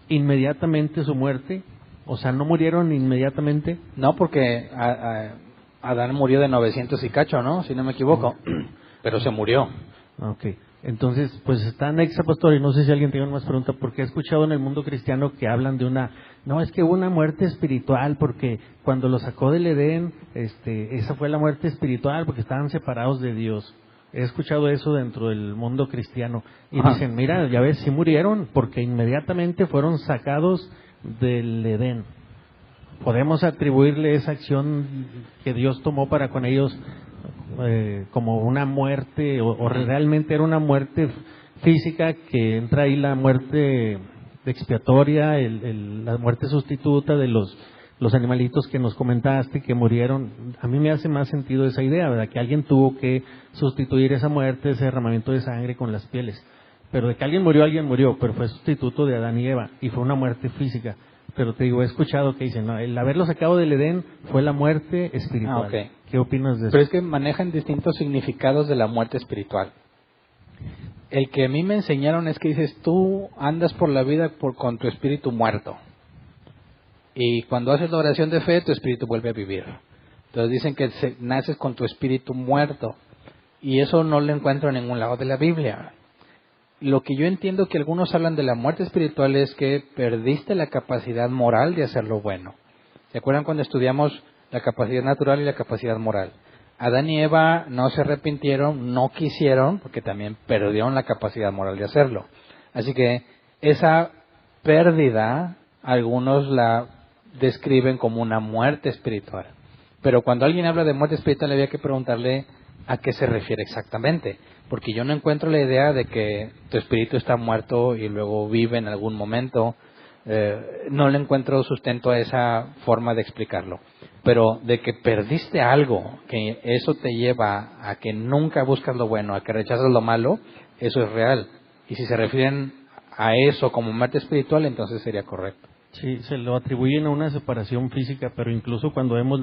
E: inmediatamente su muerte. O sea, no murieron inmediatamente.
A: No, porque Adán murió de 900 y cacho, ¿no? Si no me equivoco. Pero se murió.
E: Ok. Entonces, pues está anexa, pastor, y no sé si alguien tiene más preguntas, porque he escuchado en el mundo cristiano que hablan de no, es que hubo una muerte espiritual, porque cuando lo sacó del Edén, esa fue la muerte espiritual, porque estaban separados de Dios. He escuchado eso dentro del mundo cristiano, y dicen, mira, ya ves, sí murieron, porque inmediatamente fueron sacados del Edén. Podemos atribuirle esa acción que Dios tomó para con ellos como una muerte, o realmente era una muerte física, que entra ahí la muerte expiatoria, la muerte sustituta de los animalitos que nos comentaste que murieron. A mí me hace más sentido esa idea, ¿verdad? Que alguien tuvo que sustituir esa muerte, ese derramamiento de sangre con las pieles. Pero de que alguien murió, pero fue sustituto de Adán y Eva, y fue una muerte física. Pero te digo, he escuchado que dicen, no, el haberlo sacado del Edén fue la muerte espiritual.
A: Okay.
E: ¿Qué opinas de eso?
A: Pero es que manejan distintos significados de la muerte espiritual. El que a mí me enseñaron es que dices, tú andas por la vida con tu espíritu muerto. Y cuando haces la oración de fe, tu espíritu vuelve a vivir. Entonces dicen que naces con tu espíritu muerto. Y eso no lo encuentro en ningún lado de la Biblia. Lo que yo entiendo que algunos hablan de la muerte espiritual es que perdiste la capacidad moral de hacer lo bueno. ¿Se acuerdan cuando estudiamos la capacidad natural y la capacidad moral? Adán y Eva no se arrepintieron, no quisieron, porque también perdieron la capacidad moral de hacerlo. Así que esa pérdida, algunos la describen como una muerte espiritual. Pero cuando alguien habla de muerte espiritual, había que preguntarle a qué se refiere exactamente. Porque yo no encuentro la idea de que tu espíritu está muerto y luego vive en algún momento. No le encuentro sustento a esa forma de explicarlo. Pero de que perdiste algo, que eso te lleva a que nunca buscas lo bueno, a que rechazas lo malo, eso es real. Y si se refieren a eso como muerte espiritual, entonces sería correcto.
E: Sí, se lo atribuyen a una separación física, pero incluso cuando vemos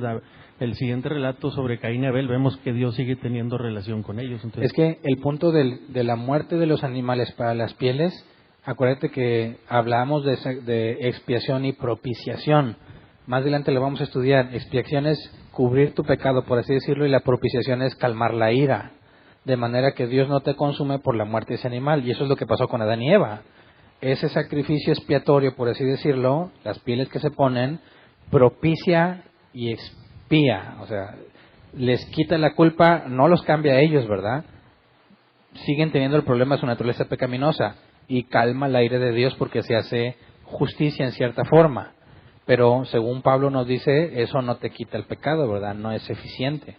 E: el siguiente relato sobre Caín y Abel, vemos que Dios sigue teniendo relación con ellos. Entonces,
A: es que el punto de la muerte de los animales para las pieles Acuérdate que hablamos de expiación y propiciación. Más adelante lo vamos a estudiar. Expiación es cubrir tu pecado, por así decirlo, y la propiciación es calmar la ira, de manera que Dios no te consume por la muerte de ese animal. Y eso es lo que pasó con Adán y Eva. Ese sacrificio expiatorio, por así decirlo, las pieles que se ponen, propicia y expía. O sea, les quita la culpa, no los cambia a ellos, ¿verdad? Siguen teniendo el problema de su naturaleza pecaminosa y calma la ira de Dios porque se hace justicia en cierta forma. Pero según Pablo nos dice, eso no te quita el pecado, ¿verdad? No es eficiente.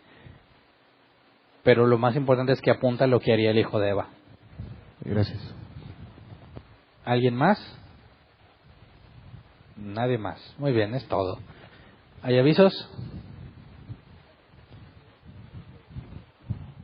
A: Pero lo más importante es que apunta a lo que haría el hijo de Eva.
E: Gracias.
A: ¿Alguien más? Nadie más. Muy bien, es todo. ¿Hay avisos?